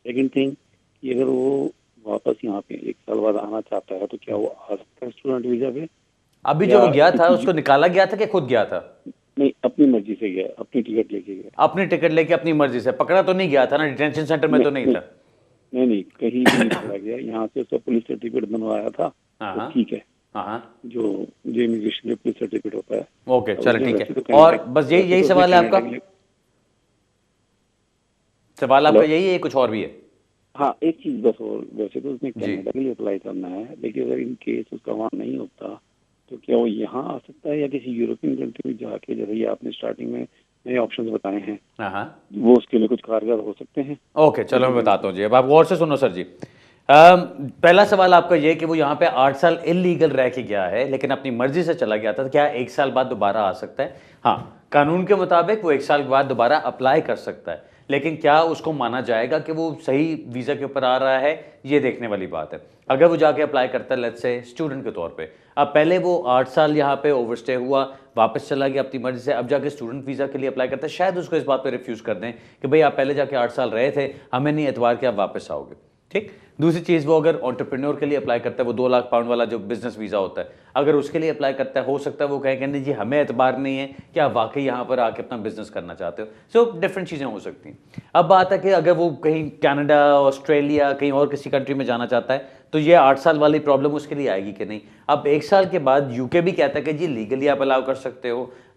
सेकेंड थिंग, कि अगर वो वापस यहाँ पे 1 साल बाद आना चाहता है तो क्या वो आ सकता है स्टूडेंट वीजा पे? अभी जो वो गया था उसको निकाला गया था कि खुद गया था? नहीं, अपनी मर्जी से गया, अपनी टिकट लेके गया। अपनी टिकट लेके अपनी मर्जी से? पकड़ा तो नहीं गया था ना, डिटेंशन सेंटर में तो नहीं था? नहीं, कहीं भी नहीं पकड़ा गया। यहाँ से उसका पुलिस सर्टिफिकेट बनवाया था, तो ठीक है। जो इमिग्रेशन के पुलिस सर्टिफिकेट होता है। ओके, चलो ठीक है। और बस यही सवाल है आपका? सवाल आपका यही है, कुछ और भी है? हाँ, एक चीज बस और, वैसे तो उसने कनाडा के लिए अप्लाई करना है, लेकिन अगर इन केस उसका वहाँ नहीं होता तो क्या वो यहाँ आ सकता है या किसी यूरोपियन कंट्री में जाके, जैसे ये आपने स्टार्टिंग में नए ऑप्शंस बताए हैं, वो उसके लिए कुछ कारगर हो सकते हैं? ओके, चलो मैं बताता हूँ जी। अब आप गौर से सुनो सर जी। पहला सवाल आपका ये कि वो यहाँ पे 8 साल इलीगल रह के गया है लेकिन अपनी मर्जी से चला गया था, तो क्या 1 साल बाद दोबारा आ सकता है? हाँ, कानून के मुताबिक वो 1 साल के बाद दोबारा अप्लाई कर सकता है, लेकिन क्या उसको माना जाएगा कि वो सही वीज़ा के ऊपर आ रहा है, ये देखने वाली बात है। अगर वो जाके अप्लाई करता है लेट्स से स्टूडेंट के तौर पे, अब पहले वो 8 साल यहाँ पे ओवरस्टे हुआ, वापस चला गया अपनी मर्जी से, अब जाके स्टूडेंट वीज़ा के लिए अप्लाई करता है, शायद उसको इस बात पे रिफ्यूज़ कर दें कि भाई आप पहले जाके 8 साल रहे थे, हमें नहीं एतबार कि आप वापस आओगे। ठीक। दूसरी चीज़, वो अगर एंटरप्रेन्योर के लिए अप्लाई करता है, वो 2 लाख पाउंड वाला जो बिजनेस वीज़ा होता है, अगर उसके लिए अप्लाई करता है, हो सकता है वो कहें कि नहीं जी हमें एतबार नहीं है कि आप वाकई यहाँ पर आके अपना बिजनेस करना चाहते हो। सो डिफरेंट चीज़ें हो सकती हैं। अब बात है कि अगर वो कहीं कनाडा, ऑस्ट्रेलिया, कहीं और किसी कंट्री में जाना चाहता है, तो ये 8 साल वाली प्रॉब्लम उसके लिए आएगी कि नहीं। अब 1 साल के बाद यूके भी कहता है कि जी लीगली आप अलाउ कर सकते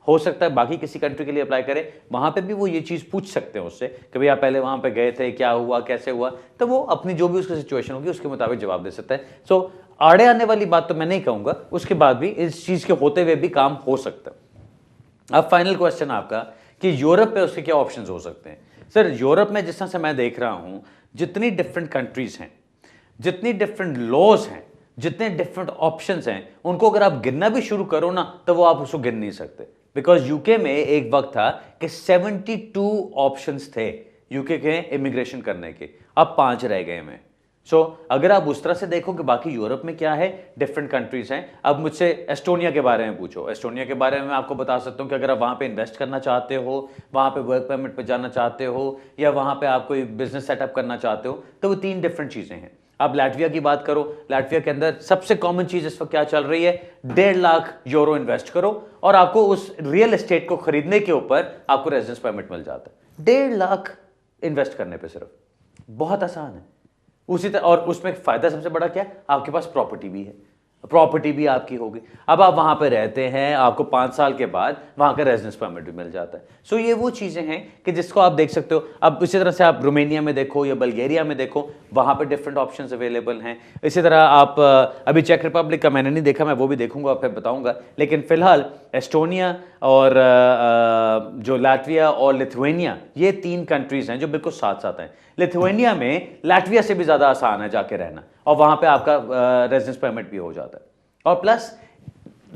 हो सकता है बाकी किसी कंट्री के लिए अप्लाई करें, वहाँ पे भी वो ये चीज़ पूछ सकते हैं उससे कि भई आप पहले वहाँ पे गए थे, क्या हुआ, कैसे हुआ, तो वो अपनी जो भी उसकी सिचुएशन होगी उसके मुताबिक जवाब दे सकता है। सो आड़े आने वाली बात तो मैं नहीं कहूँगा, उसके बाद भी इस चीज़ के होते हुए भी काम हो सकता है। अब फाइनल क्वेश्चन आपका कि यूरोप पे उसके क्या ऑप्शंस हो सकते हैं। सर यूरोप में जिस तरह से मैं देख रहा हूँ, जितनी डिफरेंट कंट्रीज़ हैं, जितनी डिफरेंट लॉज हैं, जितने डिफरेंट ऑप्शंस हैं, उनको अगर आप गिनना भी शुरू करो ना तो वो आप उसको गिन नहीं सकते। बिकॉज यूके में एक वक्त था कि 72 ऑप्शंस थे यूके के इमिग्रेशन करने के, अब 5 रह गए हैं। सो अगर आप उस तरह से देखो कि बाकी यूरोप में क्या है, डिफरेंट कंट्रीज हैं। अब मुझसे एस्टोनिया के बारे में पूछो, एस्टोनिया के बारे में मैं आपको बता सकता हूँ कि अगर आप वहाँ पे इन्वेस्ट करना चाहते हो, वहाँ पे वर्क परमिट पे जाना चाहते हो, या वहाँ पे आप कोई बिजनेस सेटअप करना चाहते हो, तो वो 3 डिफरेंट चीज़ें हैं। आप लैटविया की बात करो, लैटविया के अंदर सबसे कॉमन चीज़ इस वक्त क्या चल रही है, 1.5 लाख यूरो इन्वेस्ट करो और आपको उस रियल एस्टेट को खरीदने के ऊपर आपको रेजिडेंस परमिट मिल जाता है। 1.5 लाख इन्वेस्ट करने पे सिर्फ, बहुत आसान है। उसी तरह, और उसमें फायदा सबसे बड़ा क्या है, आपके पास प्रॉपर्टी भी है, प्रॉपर्टी भी आपकी होगी। अब आप वहां पे रहते हैं, आपको 5 साल के बाद वहां का रेजिडेंस परमिट भी मिल जाता है। सो ये वो चीजें हैं कि जिसको आप देख सकते हो। अब इसी तरह से आप रोमानिया में देखो या बल्गेरिया में देखो, वहां पे डिफरेंट ऑप्शंस अवेलेबल हैं। इसी तरह आप अभी चेक रिपब्लिक का मैंने नहीं देखा, मैं वो भी देखूंगा फिर बताऊंगा, लेकिन फिलहाल एस्टोनिया और जो लाटविया और लिथुआनिया, ये 3 कंट्रीज हैं जो बिल्कुल साथ साथ हैं। लिथुआनिया में लाटविया से भी ज़्यादा आसान है जाके रहना, और वहाँ पे आपका रेजिडेंस परमिट भी हो जाता है। और प्लस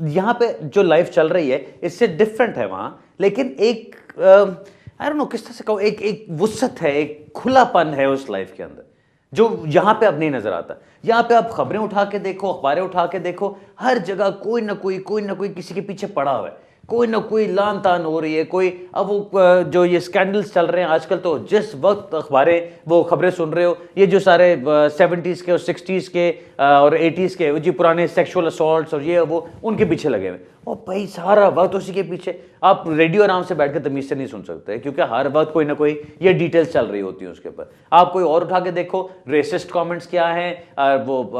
यहाँ पे जो लाइफ चल रही है इससे डिफरेंट है वहाँ, लेकिन एक आई डोंट नो किस तरह से कहूँ, एक वुसअत है, एक खुलापन है उस लाइफ के अंदर जो यहाँ पे अब नहीं नजर आता। यहाँ पे आप खबरें उठा के देखो, अखबारें उठा के देखो, हर जगह कोई ना कोई किसी के पीछे पड़ा हुआ है, कोई ना कोई लान तान हो रही है, कोई अब वो जो ये स्कैंडल्स चल रहे हैं आजकल, तो जिस वक्त अखबारें वो खबरें सुन रहे हो, ये जो सारे 70s के और 60s के और 80s के जी पुराने सेक्सुअल असॉल्ट्स और ये वो उनके पीछे लगे हुए, और भाई सारा वक्त उसी के पीछे। आप रेडियो आराम से बैठ कर तमीज से नहीं सुन सकते, क्योंकि हर वक्त कोई ना कोई ये डिटेल्स चल रही होती है उसके ऊपर। आप कोई और उठा के देखो, रेसिस्ट कमेंट्स क्या हैं, वो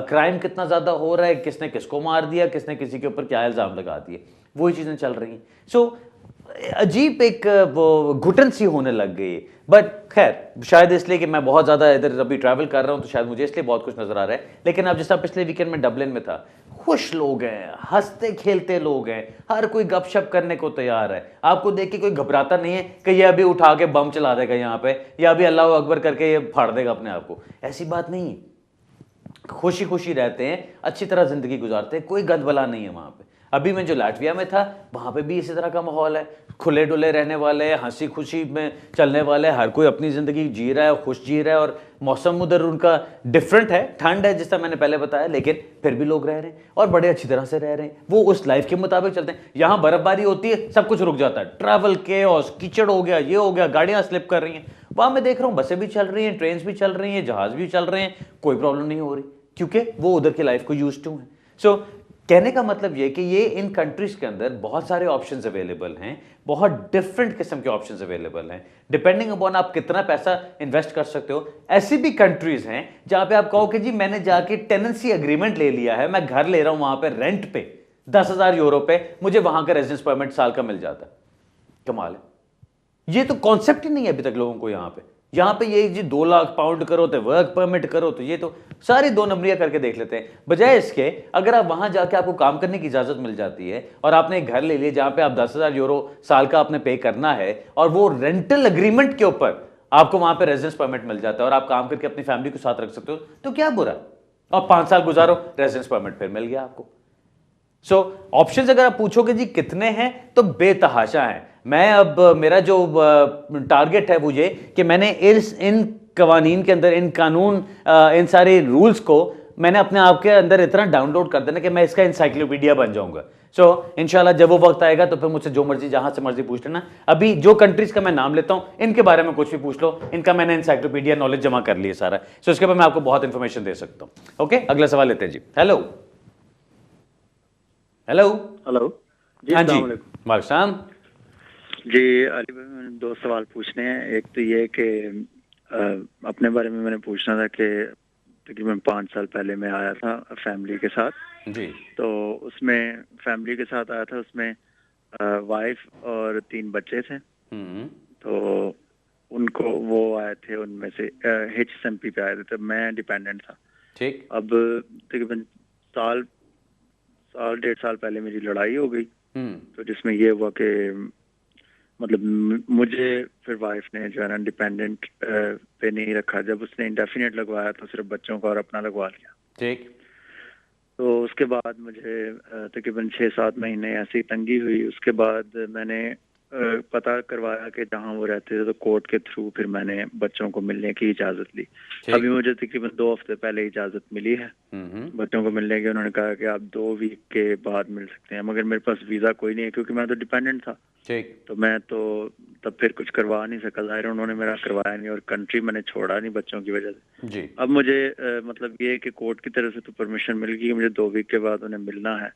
क्राइम कितना ज़्यादा हो रहा है, किसने किसको मार दिया, किसने किसी के ऊपर क्या इल्ज़ाम लगा दिए, वही चीज़ें चल रही हैं। सो अजीब एक वो घुटन सी होने लग गई। बट खैर शायद इसलिए कि मैं बहुत ज़्यादा इधर अभी ट्रैवल कर रहा हूँ, तो शायद मुझे इसलिए बहुत कुछ नज़र आ रहा है। लेकिन अब जैसा पिछले वीकेंड में डबलिन में था, खुश लोग हैं, हंसते खेलते लोग हैं, हर कोई गपशप करने को तैयार है। आपको देख के कोई घबराता नहीं है कि ये अभी उठा के बम चला देगा यहाँ पे, या अभी अल्लाह अकबर करके ये फाड़ देगा अपने आप को, ऐसी बात नहीं है। खुशी खुशी रहते हैं, अच्छी तरह जिंदगी गुजारते हैं, कोई गदबला नहीं है वहाँ पे। अभी मैं जो लाटविया में था, वहाँ पे भी इसी तरह का माहौल है, खुले डुले रहने वाले, हंसी खुशी में चलने वाले, हर कोई अपनी ज़िंदगी जी रहा है, खुश जी रहा है। और मौसम उधर उनका डिफरेंट है, ठंड है जिस तरह मैंने पहले बताया, लेकिन फिर भी लोग रह रहे हैं और बड़े अच्छी तरह से रह रहे हैं, वो उस लाइफ के मुताबिक चलते हैं। यहाँ बर्फबारी होती है, सब कुछ रुक जाता है, ट्रैवल केओस, कीचड़ हो गया, ये हो गया, गाड़ियाँ स्लिप कर रही हैं। वहाँ मैं देख रहा हूँ बसें भी चल रही हैं, ट्रेन भी चल रही हैं, जहाज़ भी चल रहे हैं, कोई प्रॉब्लम नहीं हो रही, क्योंकि वो उधर की लाइफ को यूज टू है। सो कहने का मतलब ये कि ये इन कंट्रीज के अंदर बहुत सारे ऑप्शंस अवेलेबल हैं, बहुत डिफरेंट किस्म के ऑप्शंस अवेलेबल हैं, डिपेंडिंग अपॉन आप कितना पैसा इन्वेस्ट कर सकते हो। ऐसी भी कंट्रीज हैं जहां पे आप कहो कि जी मैंने जाके टेनेंसी एग्रीमेंट ले लिया है, मैं घर ले रहा हूं वहां पे रेंट पे 10,000 यूरो पे, मुझे वहां का रेजिडेंस परमिट साल का मिल जाता है। कमाल है, ये तो कॉन्सेप्ट ही नहीं है अभी तक लोगों को। यहाँ पे ये जी 2 लाख पाउंड करो तो वर्क परमिट करो, तो ये तो सारी 2 नंबरियां करके देख लेते हैं। बजाय इसके अगर आप वहां जाके आपको काम करने की इजाजत मिल जाती है और आपने एक घर ले लिया जहां पे आप 10,000 यूरो साल का आपने पे करना है, और वो रेंटल एग्रीमेंट के ऊपर आपको वहां पे रेजिडेंस परमिट मिल जाता है और आप काम करके अपनी फैमिली को साथ रख सकते हो, तो क्या बुरा। और 5 साल गुजारो, रेजिडेंस परमिट फिर मिल गया आपको। सो ऑप्शंस अगर आप पूछोगे जी कितने हैं, तो बेतहाशा हैं। मैं अब मेरा जो टारगेट है वो ये कि मैंने इन कवानीन के अंदर, इन कानून, इन सारे रूल्स को मैंने अपने आप के अंदर इतना डाउनलोड कर देना कि मैं इसका इंसाइक्लोपीडिया बन जाऊंगा। सो इंशाल्लाह जब वो वक्त आएगा तो फिर मुझसे जो मर्जी जहां से मर्जी पूछ लेना। अभी जो कंट्रीज का मैं नाम लेता हूं, इनके बारे में कुछ भी पूछ लो, इनका मैंने इंसाइक्लोपीडिया नॉलेज जमा कर ली है सारा। सो इसके बाद मैं आपको बहुत इंफॉर्मेशन दे सकता हूं। ओके, अगला सवाल लेते हैं जी। हेलो हेलो जी, हाँ जी, वालेकुम जी। अली भाई, मैंने 2 सवाल पूछने हैं। एक तो ये कि अपने बारे में मैंने पूछना था कि तकरीबन 5 साल पहले मैं आया था फैमिली के साथ जी। तो उसमें फैमिली के साथ आया था, उसमें वाइफ और 3 बच्चे थे। तो उनको वो आए थे, उनमें से HSMP पे आए थे, तो मैं डिपेंडेंट था। ठीक। अब तकरीबन साल 1.5 साल पहले मेरी लड़ाई हो गई, तो जिसमें ये हुआ कि मतलब मुझे फिर वाइफ ने जो है ना डिपेंडेंट पे नहीं रखा। जब उसने इंडेफिनिट लगवाया तो सिर्फ बच्चों का और अपना लगवा लिया। ठीक। तो उसके बाद मुझे तकरीबन 6-7 महीने ऐसी तंगी हुई। उसके बाद मैंने पता करवाया कि जहाँ वो रहते थे, तो कोर्ट के थ्रू फिर मैंने बच्चों को मिलने की इजाज़त ली। अभी मुझे तकरीबन 2 हफ्ते पहले इजाज़त मिली है बच्चों को मिलने की। उन्होंने कहा कि आप 2 वीक के बाद मिल सकते हैं, मगर मेरे पास वीज़ा कोई नहीं है क्योंकि मैं तो डिपेंडेंट था। तो मैं तो तब फिर कुछ करवा नहीं सका, जाहिर उन्होंने मेरा करवाया नहीं और कंट्री मैंने छोड़ा नहीं बच्चों की वजह से। अब मुझे मतलब ये कि कोर्ट की तरफ से तो परमिशन मिल गई, मुझे 2 वीक के बाद उन्हें मिलना है।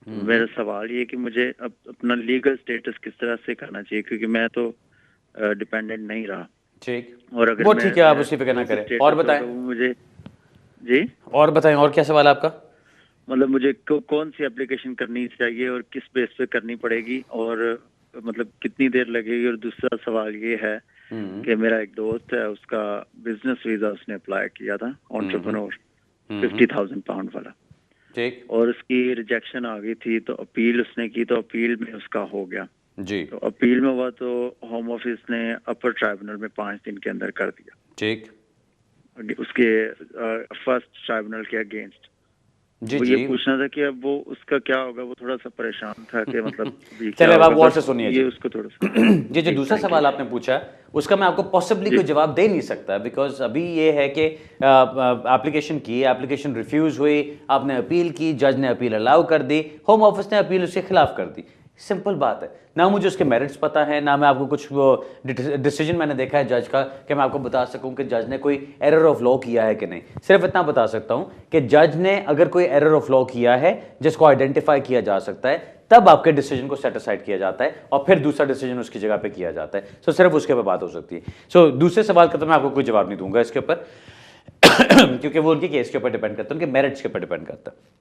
तो मेरा सवाल ये कि मुझे अब अपना लीगल स्टेटस किस तरह से करना चाहिए, क्योंकि मैं तो डिपेंडेंट नहीं रहा। ठीक, और अगर वो ठीक है, आप उसी पे ना करें। और बताएं मुझे जी, और बताएं, और क्या सवाल है आपका? मतलब मुझे कौन सी एप्लीकेशन करनी चाहिए और किस बेस पे करनी पड़ेगी और मतलब कितनी देर लगेगी। और दूसरा सवाल ये है कि मेरा एक दोस्त है, उसका बिजनेस वीजा उसने अप्लाई किया था, एंटरप्रेन्योर, 50,000 पाउंड वाला। ठीक, और उसकी रिजेक्शन आ गई थी, तो अपील उसने की, तो अपील में उसका हो गया जी। तो अपील में हुआ तो होम ऑफिस ने अपर ट्राइब्यूनल में 5 दिन के अंदर कर दिया। ठीक, उसके फर्स्ट ट्राइब्यूनल के अगेंस्ट। जी वो जी, ये पूछना था कि अब वो उसका क्या होगा। वो थोड़ा सा परेशान था कि मतलब चलिए अब आप गौर से सुनिए ये जी। उसको थोड़ा सा ये जो दूसरा सवाल आपने पूछा, उसका मैं आपको पॉसिबली कोई जवाब दे नहीं सकता, बिकॉज अभी ये है कि एप्लीकेशन की, एप्लीकेशन रिफ्यूज हुई, आपने अपील की, जज ने अपील अलाउ कर दी, होम ऑफिस ने अपील उसके खिलाफ कर दी। सिंपल बात है, ना मुझे उसके मेरिट्स पता है, ना मैं आपको कुछ वो डिसीजन मैंने देखा है जज का कि मैं आपको बता सकूं कि जज ने कोई एरर ऑफ लॉ किया है कि नहीं। सिर्फ इतना बता सकता हूं कि जज ने अगर कोई एरर ऑफ लॉ किया है जिसको आइडेंटिफाई किया जा सकता है, तब आपके डिसीजन को सेटिस्फाइड किया जाता है और फिर दूसरा डिसीजन उसकी जगह पे किया जाता है। सो सिर्फ उसके ऊपर बात हो सकती है। सो दूसरे सवाल का तो मैं आपको कोई जवाब नहीं दूंगा इसके ऊपर क्योंकि वो उनकी केस के ऊपर डिपेंड करता है, उनके मेरिट्स के ऊपर डिपेंड करता है।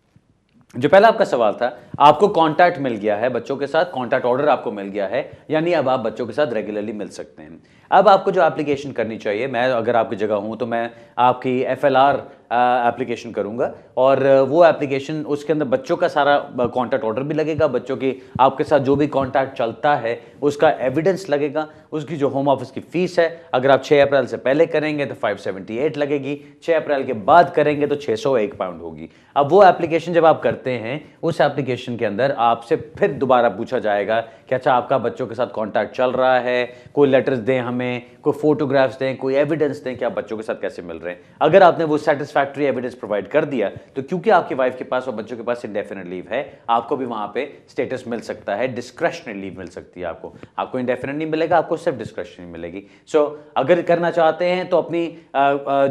जो पहला आपका सवाल था, आपको कॉन्टैक्ट मिल गया है बच्चों के साथ, कॉन्टैक्ट ऑर्डर आपको मिल गया है, यानी अब आप बच्चों के साथ रेगुलरली मिल सकते हैं। अब आपको जो एप्लीकेशन करनी चाहिए, मैं अगर आपकी जगह हूं तो मैं आपकी FLR एप्लीकेशन करूंगा और वो एप्लीकेशन, उसके अंदर बच्चों का सारा कॉन्टैक्ट ऑर्डर भी लगेगा, बच्चों की आपके साथ जो भी कॉन्टैक्ट चलता है उसका एविडेंस लगेगा, उसकी जो होम ऑफिस की फीस है, अगर आप 6 अप्रैल से पहले करेंगे तो 578 लगेगी, 6 अप्रैल के बाद करेंगे तो 601 पाउंड होगी। अब वो एप्लीकेशन जब आप करते हैं, उस एप्लीकेशन के अंदर आपसे फिर दोबारा पूछा जाएगा कि अच्छा आपका बच्चों के साथ कॉन्टैक्ट चल रहा है, कोई लेटर्स दें हमें, कोई फोटोग्राफ्स दें, कोई एविडेंस दें कि आप बच्चों के साथ कैसे मिल रहे हैं। अगर आपने वो सेटिस्फैक्टरी एविडेंस प्रोवाइड कर दिया तो क्योंकि आपकी वाइफ के पास और बच्चों के पास इंडेफिनिट लीव है, आपको भी वहां पे स्टेटस मिल सकता है, डिस्क्रेशनरी लीव मिल सकती है। आपको इंडेफिनिट नहीं मिलेगा, आपको सिर्फ डिस्क्रेशनरी मिलेगी। सो अगर करना चाहते हैं तो अपनी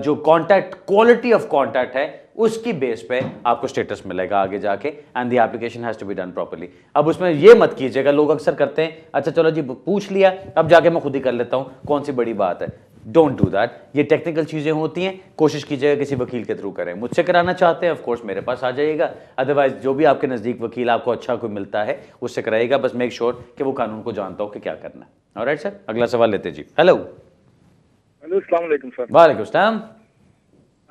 जो कॉन्टैक्ट, क्वालिटी ऑफ कॉन्टैक्ट है, उसकी बेस पे आपको स्टेटस मिलेगा आगे जाके, and the application has to be done properly. अब उसमें ये मत कीजिएगा, लोग अक्सर करते हैं अच्छा चलो जी पूछ लिया, अब जाके मैं खुद ही कर लेता हूं, कौन सी बड़ी बात है। डोंट डू दैट, ये टेक्निकल चीजें होती हैं, कोशिश कीजिएगा किसी वकील के थ्रू करें। मुझसे कराना चाहते हैं ऑफ कोर्स मेरे पास आ जाइएगा, अदरवाइज जो भी आपके नजदीक वकील आपको अच्छा कोई मिलता है उससे कराइएगा, बस मेक श्योर कि वो कानून को जानता हो कि क्या करना है। ऑलराइट सर, अगला सवाल लेते जी। हेलो। हेलो, अस्सलाम वालेकुम सर। वालेकुम सलाम।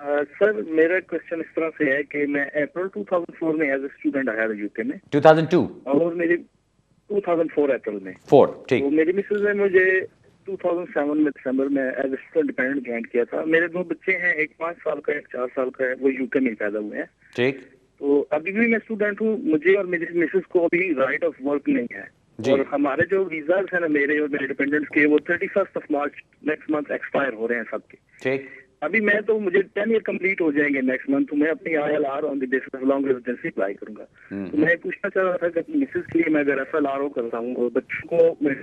सर मेरा क्वेश्चन इस तरह से है कि मैं अप्रैल 2004 में एज ए स्टूडेंट आया था यूके में। 2002 और मेरी 2004 अप्रैल में 4 ठीक। तो मेरी मिसेज ने मुझे 2007 में दिसंबर में as a student dependent join किया था। मेरे 2 बच्चे हैं, एक 5 साल का, एक 4 साल का है, वो यूके में पैदा हुए हैं। ठीक। तो अभी भी मैं स्टूडेंट हूँ, मुझे और मेरी मिसेज को अभी राइट ऑफ वर्क नहीं है। और हमारे जो वीजाज है ना, मेरे और मेरे डिपेंडेंट्स के, वो 31 मार्च नेक्स्ट मंथ एक्सपायर हो रहे हैं सबके। ठीक। अभी मैं तो, मुझे 10 ईयर कंप्लीट हो जाएंगे नेक्स्ट मंथ, तो मैं अपनी ILR on the basis of long residency apply करूंगा। तो मैं पूछना चाह रहा था कि अपनी मिसेज के लिए मैं अगर FLRO करता हूँ और बच्चों को मैं,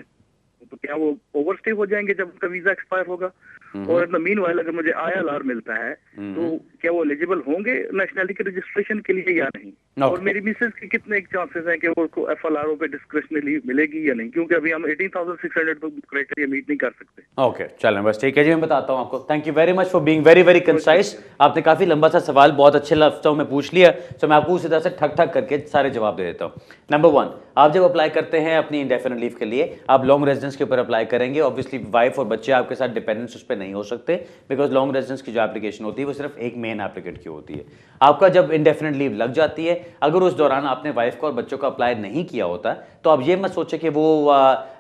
तो क्या वो ओवरस्टे हो जाएंगे जब उनका वीजा एक्सपायर होगा? और इन द मीनवाइल अगर मुझे ILR मिलता है तो क्या वो एलिजिबल होंगे नेशनलिटी के रजिस्ट्रेशन के लिए या नहीं? और मेरी मिसेज के कितने चांसेस हैं कि वो FLRO पे डिस्क्रिशनरी लीव मिलेगी या नहीं? क्योंकि अभी हम 18,600 तो क्राइटेरिया मीट नहीं कर सकते। ओके, चलें बस ठीक है जी, मैं बताता हूँ आपको। Thank you very much for being very very concise. आपने काफी लंबा सा सवाल बहुत अच्छे लफ्ज़ों में पूछ लिया, तो मैं आपको उसी तरह से ठक ठक करके सारे जवाब दे देता हूँ। नंबर 1, आप जब अप्लाई करते हैं अपनी इंडेफिनिट लीव के लिए, आप लॉन्ग रेजिडेंस के ऊपर अप्लाई करेंगे। ऑब्वियसली वाइफ और बच्चे आपके साथ डिपेंडेंट्स उस पर नहीं हो सकते, बिकॉज लॉन्ग रेजिडेंस की जो एप्लीकेशन होती है वो सिर्फ एक मेन एप्लीकेंट की होती है। आपका जब इंडेफिनिट लीव लग जाती है, अगर उस दौरान आपने वाइफ को और बच्चों को अप्लाई नहीं किया होता, तो आप ये मत सोचे कि वो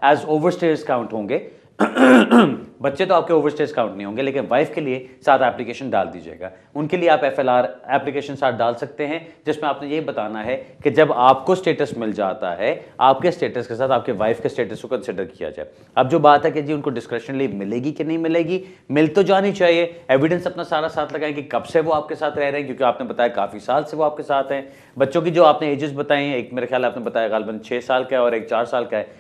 एज ओवरस्टेज काउंट होंगे। बच्चे तो आपके ओवरस्टेज काउंट नहीं होंगे, लेकिन वाइफ के लिए साथ एप्लीकेशन डाल दीजिएगा। उनके लिए आप FLR एप्लीकेशन साथ डाल सकते हैं, जिसमें आपने ये बताना है कि जब आपको स्टेटस मिल जाता है, आपके स्टेटस के साथ आपके वाइफ के स्टेटस को कंसिडर किया जाए। अब जो बात है कि जी उनको डिस्क्रिप्शन लीव मिलेगी कि नहीं मिलेगी, मिल तो जानी चाहिए। एविडेंस अपना सारा साथ लगाएं कि कब से वो आपके साथ रह रहे हैं, क्योंकि आपने बताया काफ़ी साल से वो आपके साथ हैं। बच्चों की जो आपने एजेस बताई हैं, एक मेरे ख्याल आपने बताया गालबन 6 साल का है और एक 4 साल का है,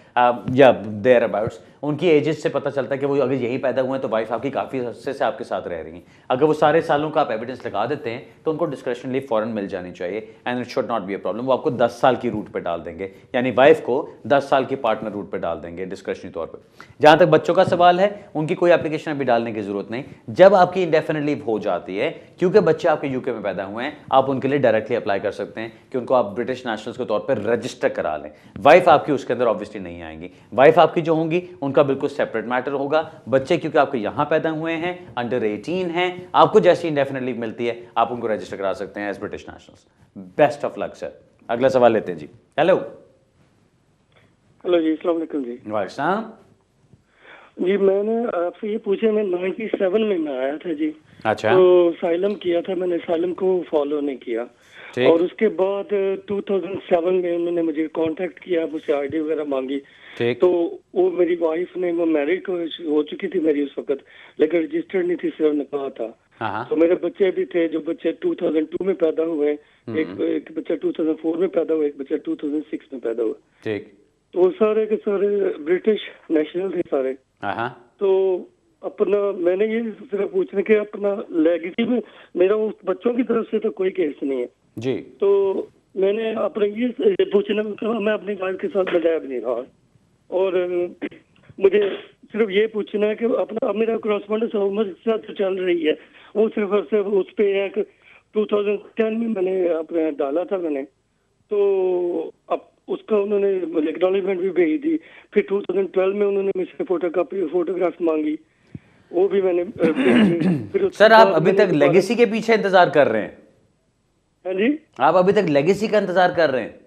या देयर अबाउट्स, उनकी एजेस से पता चलता है कि वो अगर यहीं पैदा हुए हैं तो वाइफ आपकी काफ़ी अरसे से आपके साथ रह रही हैं। अगर वो सारे सालों का आप एविडेंस लगा देते हैं तो उनको डिस्क्रिप्शन लीव फ़ौरन मिल जानी चाहिए, and it should not be a problem. वो आपको 10 साल की रूट पे डाल देंगे, यानी वाइफ को 10 साल की पार्टनर रूट पे डाल देंगे डिस्क्रिप्शनरी तौर पे। जहाँ तक बच्चों का सवाल है, उनकी कोई एप्लीकेशन अभी डालने की जरूरत नहीं। जब आपकी इंडेफिनिट लीव हो जाती है, क्योंकि बच्चे आपके यूके में पैदा हुए हैं, आप उनके लिए डायरेक्टली अप्लाई कर सकते हैं कि उनको आप ब्रिटिश नेशनल्स के तौर पर रजिस्टर करा लें। वाइफ आपकी उसके अंदर ऑब्वियसली नहीं आएंगी। वाइफ आपकी जो होंगी उनका बिल्कुल सेपरेट मैटर होगा। बच्चे क्योंकि आपके यहां पैदा हुए हैं, अंडर 18 हैं, आपको जैसी इंडेफिनिट लीव मिलती है आप उनको रजिस्टर करा सकते हैं as British nationals. Best of luck sir. अगला सवाल लेते हैं जी। हेलो जी, अस्सलाम वालेकुम जी। वालेकुम जी, मैंने आपसे ये पूछा, मैं 97 में मैं आया था जी। अच्छा, तो साइलम किया था मैंने, साइलम को फॉलो नहीं किया। ठीक। और उसके बाद 2007 में उन्होंने मुझे कांटेक्ट किया, मुझसे आईडी वगैरह मांगी। ठीक। तो वो मेरी वाइफ ने, वो मैरिड हो चुकी थी मेरी उस वक्त, लेकिन रजिस्टर्ड नहीं थी, सिर्फ निकाह था। हाँ, तो मेरे बच्चे भी थे, जो बच्चे 2002 में पैदा हुए, एक बच्चा 2004 में पैदा हुआ, एक बच्चा 2006 में पैदा हुआ। ठीक। तो सारे के सारे ब्रिटिश नेशनल थे सारे। हाँ, तो अपना मैंने ये सिर्फ पूछने के अपना लेगेसी में मेरा उस बच्चों की तरफ से तो कोई केस नहीं है जी। तो मैंने अपने ये पूछना, मैं अपनी वाइफ के साथ बजाय नहीं रहा, और मुझे सिर्फ ये पूछना है कि अपना अब मेरा करस्पॉन्डेंस उम्र के साथ चल रही है, वो सिर्फ और सिर्फ उस पे है कि 2010 में मैंने अपने डाला था मैंने, तो अब उसका उन्होंने एक्नॉलेजमेंट भी भेजी थी। फिर 2012 में उन्होंने मुझसे फोटोग्राफ मांगी, वो भी मैंने फिर सर आप अभी तक लेगेसी के पीछे इंतजार कर रहे हैं? हाँ जी, आप अभी तक लेगेसी का इंतजार कर रहे हैं?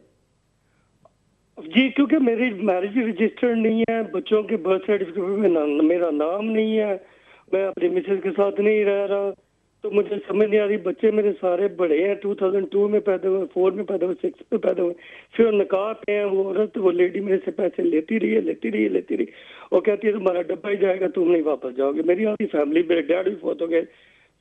जी, क्योंकि मेरी मैरिज रजिस्टर्ड नहीं है, बच्चों के बर्थ सर्टिफिकेट में मेरा नाम नहीं है, मैं अपनी मिसेज के साथ नहीं रह रहा, तो मुझे समझ नहीं आ रही। बच्चे मेरे सारे बड़े हैं, 2002 में पैदा हुए, 4 में पैदा हुए, 6 में पैदा हुए। फिर निकाह पे हैं, वो औरत, वो लेडी मेरे से पैसे लेती रही और कहती है तुम्हारा डब्बा ही जाएगा, तुम नहीं वापस जाओगे। मेरी आधी फैमिली, मेरे डैड भी फौत हो गए,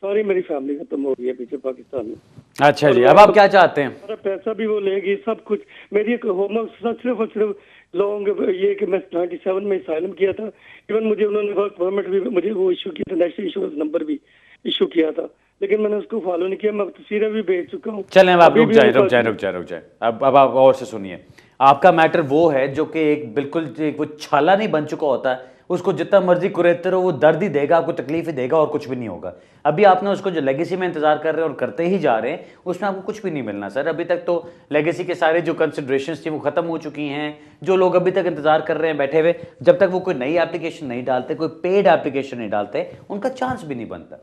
सारी मेरी फैमिली खत्म हो गई है पीछे पाकिस्तान में। अच्छा जी, अब आप क्या चाहते हैं? सारा पैसा भी वो लेगी, सब कुछ। मेरी एक होमवर्क सिर्फ और सिर्फ लॉन्ग ये कि मैं 97 में असाइलम किया था, इवन मुझे उन्होंने वर्क परमिट भी मुझे वो इशू किया था, नेशनल इंश्योरेंस नंबर भी इशू किया था, लेकिन मैंने उसको फॉलो नहीं किया। मैं तस्वीरें भी भेज चुका हूँ। चलें, अब आप रुक जाए। अब आप और से सुनिए। आपका मैटर वो है जो कि एक बिल्कुल वो छाला नहीं बन चुका होता है, उसको जितना मर्जी कुरेदते रहो वो दर्द ही देगा, आपको तकलीफ ही देगा और कुछ भी नहीं होगा। अभी आपने उसको जो लेगेसी में इंतजार कर रहे हैं और करते ही जा रहे हैं, उसमें आपको कुछ भी नहीं मिलना सर। अभी तक तो लेगेसी के सारे जो कंसिडरेशंस थी वो खत्म हो चुकी हैं। जो लोग अभी तक इंतजार कर रहे हैं बैठे हुए, जब तक वो कोई नई एप्लीकेशन नहीं डालते, कोई पेड एप्लीकेशन नहीं डालते, उनका चांस भी नहीं बनता।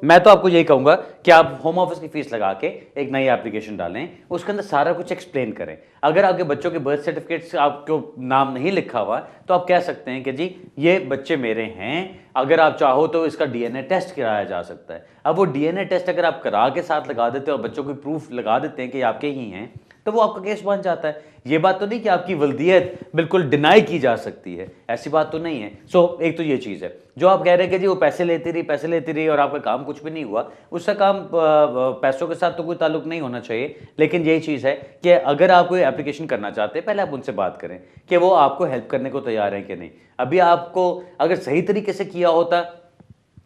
मैं तो आपको यही कहूंगा कि आप होम ऑफिस की फीस लगा के एक नई एप्लीकेशन डालें, उसके अंदर सारा कुछ एक्सप्लेन करें। अगर आपके बच्चों के बर्थ सर्टिफिकेट से आपको नाम नहीं लिखा हुआ तो आप कह सकते हैं कि जी ये बच्चे मेरे हैं, अगर आप चाहो तो इसका डीएनए टेस्ट कराया जा सकता है। अब वो डीएनए टेस्ट अगर आप करा के साथ लगा देते हो और बच्चों को प्रूफ लगा देते हैं कि आपके ही हैं, तो वो आपका केस बन जाता है। ये बात तो नहीं कि आपकी वल्दियत बिल्कुल डिनाई की जा सकती है, ऐसी बात तो नहीं है। एक तो ये चीज़ है जो आप कह रहे हैं कि जी वो पैसे लेती रही और आपका काम कुछ भी नहीं हुआ, उसका काम पैसों के साथ तो कोई ताल्लुक नहीं होना चाहिए। लेकिन यही चीज़ है कि अगर आप कोई एप्लीकेशन करना चाहते हैं, पहले आप उनसे बात करें कि वो आपको हेल्प करने को तैयार हैं कि नहीं। अभी आपको अगर सही तरीके से किया होता,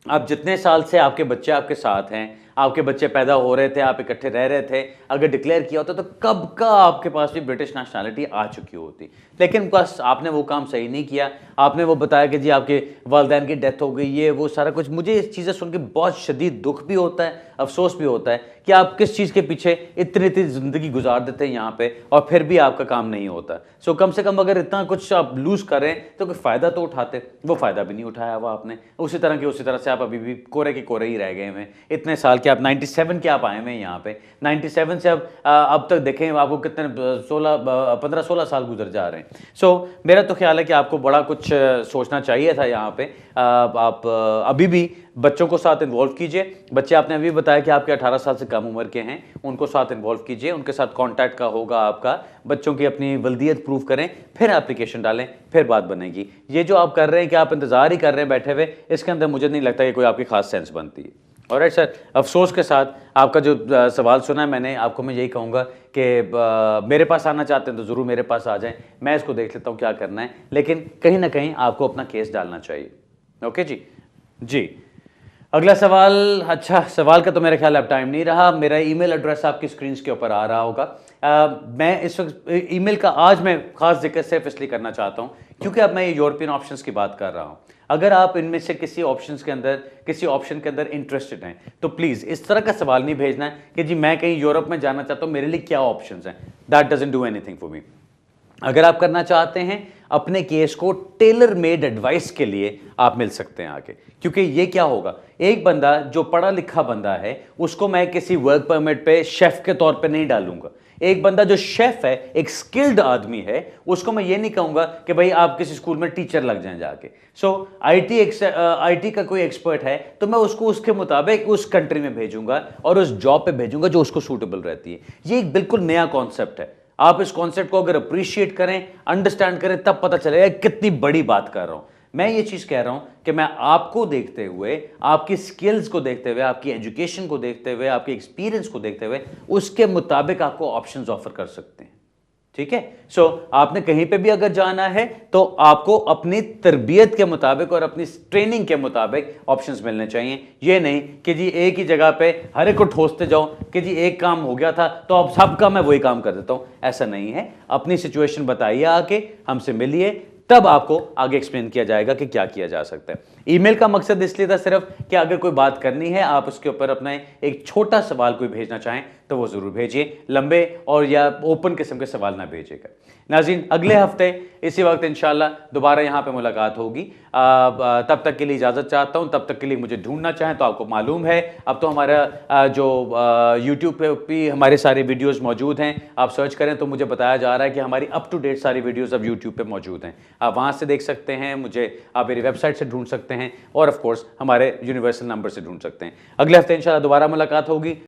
आप जितने साल से आपके बच्चे आपके साथ हैं, आपके बच्चे पैदा हो रहे थे, आप इकट्ठे रह रहे थे, अगर डिक्लेयर किया होता तो कब का आपके पास भी ब्रिटिश नेशनैलिटी आ चुकी होती। लेकिन बस आपने वो काम सही नहीं किया। आपने वो बताया कि जी आपके वालिदैन की डेथ हो गई, ये वो सारा कुछ। मुझे इस चीज़ें सुन के बहुत शदीद दुख भी होता है, अफसोस भी होता है कि आप किस चीज़ के पीछे इतनी इतनी ज़िंदगी गुजार देते हैं यहाँ पे और फिर भी आपका काम नहीं होता। सो कम से कम अगर इतना कुछ आप लूज़ करें तो कोई फ़ायदा तो उठाते, वो फ़ायदा भी नहीं उठाया हुआ आपने। उसी तरह से आप अभी भी कोरे के कोरे ही रह गए हैं। इतने साल के आप 97 के आप आए हुए हैं यहाँ पे, 97 से अब तक देखें आपको कितने 15-16 साल गुजर जा रहे हैं। सो मेरा तो ख्याल है कि आपको बड़ा कुछ सोचना चाहिए था यहाँ पे। आप अभी भी बच्चों को साथ इन्वॉल्व कीजिए। बच्चे आपने अभी बताया कि आपके 18 साल से कम उम्र के हैं, उनको साथ इन्वॉल्व कीजिए, उनके साथ कांटेक्ट का होगा आपका, बच्चों की अपनी वल्दियत प्रूव करें, फिर एप्लीकेशन डालें, फिर बात बनेगी। ये जो आप कर रहे हैं कि आप इंतज़ार ही कर रहे हैं बैठे हुए, इसके अंदर मुझे नहीं लगता कि कोई आपकी खास सेंस बनती है। ऑलराइट सर, अफसोस के साथ आपका जो सवाल सुना है मैंने, आपको मैं यही कहूँगा कि मेरे पास आना चाहते हैं तो ज़रूर मेरे पास आ जाएं, मैं इसको देख लेता हूँ क्या करना है, लेकिन कहीं ना कहीं आपको अपना केस डालना चाहिए। ओके जी। अगला सवाल, अच्छा सवाल का तो मेरे ख्याल अब टाइम नहीं रहा। मेरा ईमेल एड्रेस आपकी स्क्रीन के ऊपर आ रहा होगा। मैं इस वक्त ईमेल का आज मैं खास जिक्र सिर्फ इसलिए करना चाहता हूँ क्योंकि अब मैं ये यूरोपियन ऑप्शंस की बात कर रहा हूँ। अगर आप इनमें से किसी ऑप्शन के अंदर इंटरेस्टेड हैं तो प्लीज़ इस तरह का सवाल नहीं भेजना है कि जी मैं कहीं यूरोप में जाना चाहता हूँ, मेरे लिए क्या ऑप्शंस हैं। That doesn't do anything for me. अगर आप करना चाहते हैं अपने केस को टेलर मेड एडवाइस के लिए आप मिल सकते हैं आके, क्योंकि ये क्या होगा, एक बंदा जो पढ़ा लिखा बंदा है उसको मैं किसी वर्क परमिट पे शेफ के तौर पे नहीं डालूंगा। एक बंदा जो शेफ है, एक स्किल्ड आदमी है, उसको मैं ये नहीं कहूंगा कि भाई आप किसी स्कूल में टीचर लग जाएं जाके। सो आईटी का कोई एक्सपर्ट है तो मैं उसको उसके मुताबिक उस कंट्री में भेजूंगा और उस जॉब पे भेजूंगा जो उसको सूटेबल रहती है। ये एक बिल्कुल नया कॉन्सेप्ट है। आप इस कॉन्सेप्ट को अगर अप्रिशिएट करें, अंडरस्टैंड करें, तब पता चलेगा कितनी बड़ी बात कर रहा हूं। मैं ये चीज कह रहा हूं कि मैं आपको देखते हुए, आपकी स्किल्स को देखते हुए, आपकी एजुकेशन को देखते हुए, आपके एक्सपीरियंस को देखते हुए उसके मुताबिक आपको ऑप्शंस ऑफर कर सकते हैं। ठीक है। सो आपने कहीं पे भी अगर जाना है तो आपको अपनी तरबियत के मुताबिक और अपनी ट्रेनिंग के मुताबिक ऑप्शंस मिलने चाहिए। ये नहीं कि जी एक ही जगह पे हर एक को ठोसते जाओ कि जी एक काम हो गया था तो अब सबका मैं वही काम कर देता हूं। ऐसा नहीं है। अपनी सिचुएशन बताइए, आके हमसे मिलिए, तब आपको आगे एक्सप्लेन किया जाएगा कि क्या किया जा सकता है। ईमेल का मकसद इसलिए था सिर्फ कि अगर कोई बात करनी है, आप उसके ऊपर अपना एक छोटा सवाल कोई भेजना चाहें तो वो जरूर भेजिए। लंबे और या ओपन किस्म के सवाल ना भेजिएगा। नाज़रीन, अगले हफ्ते इसी वक्त इंशाल्लाह दोबारा यहाँ पे मुलाकात होगी। तब तक के लिए इजाज़त चाहता हूँ। तब तक के लिए मुझे ढूंढना चाहें तो आपको मालूम है अब तो हमारा जो यूट्यूब पे भी हमारे सारे वीडियोस मौजूद हैं। आप सर्च करें तो मुझे बताया जा रहा है कि हमारी अप टू डेट सारी वीडियोस अब यूट्यूब पे मौजूद हैं। आप वहाँ से देख सकते हैं, मुझे आप मेरी वेबसाइट से ढूंढ सकते हैं और ऑफ कोर्स हमारे यूनिवर्सल नंबर से ढूंढ सकते हैं। अगले हफ्ते इंशाल्लाह दोबारा मुलाकात होगी।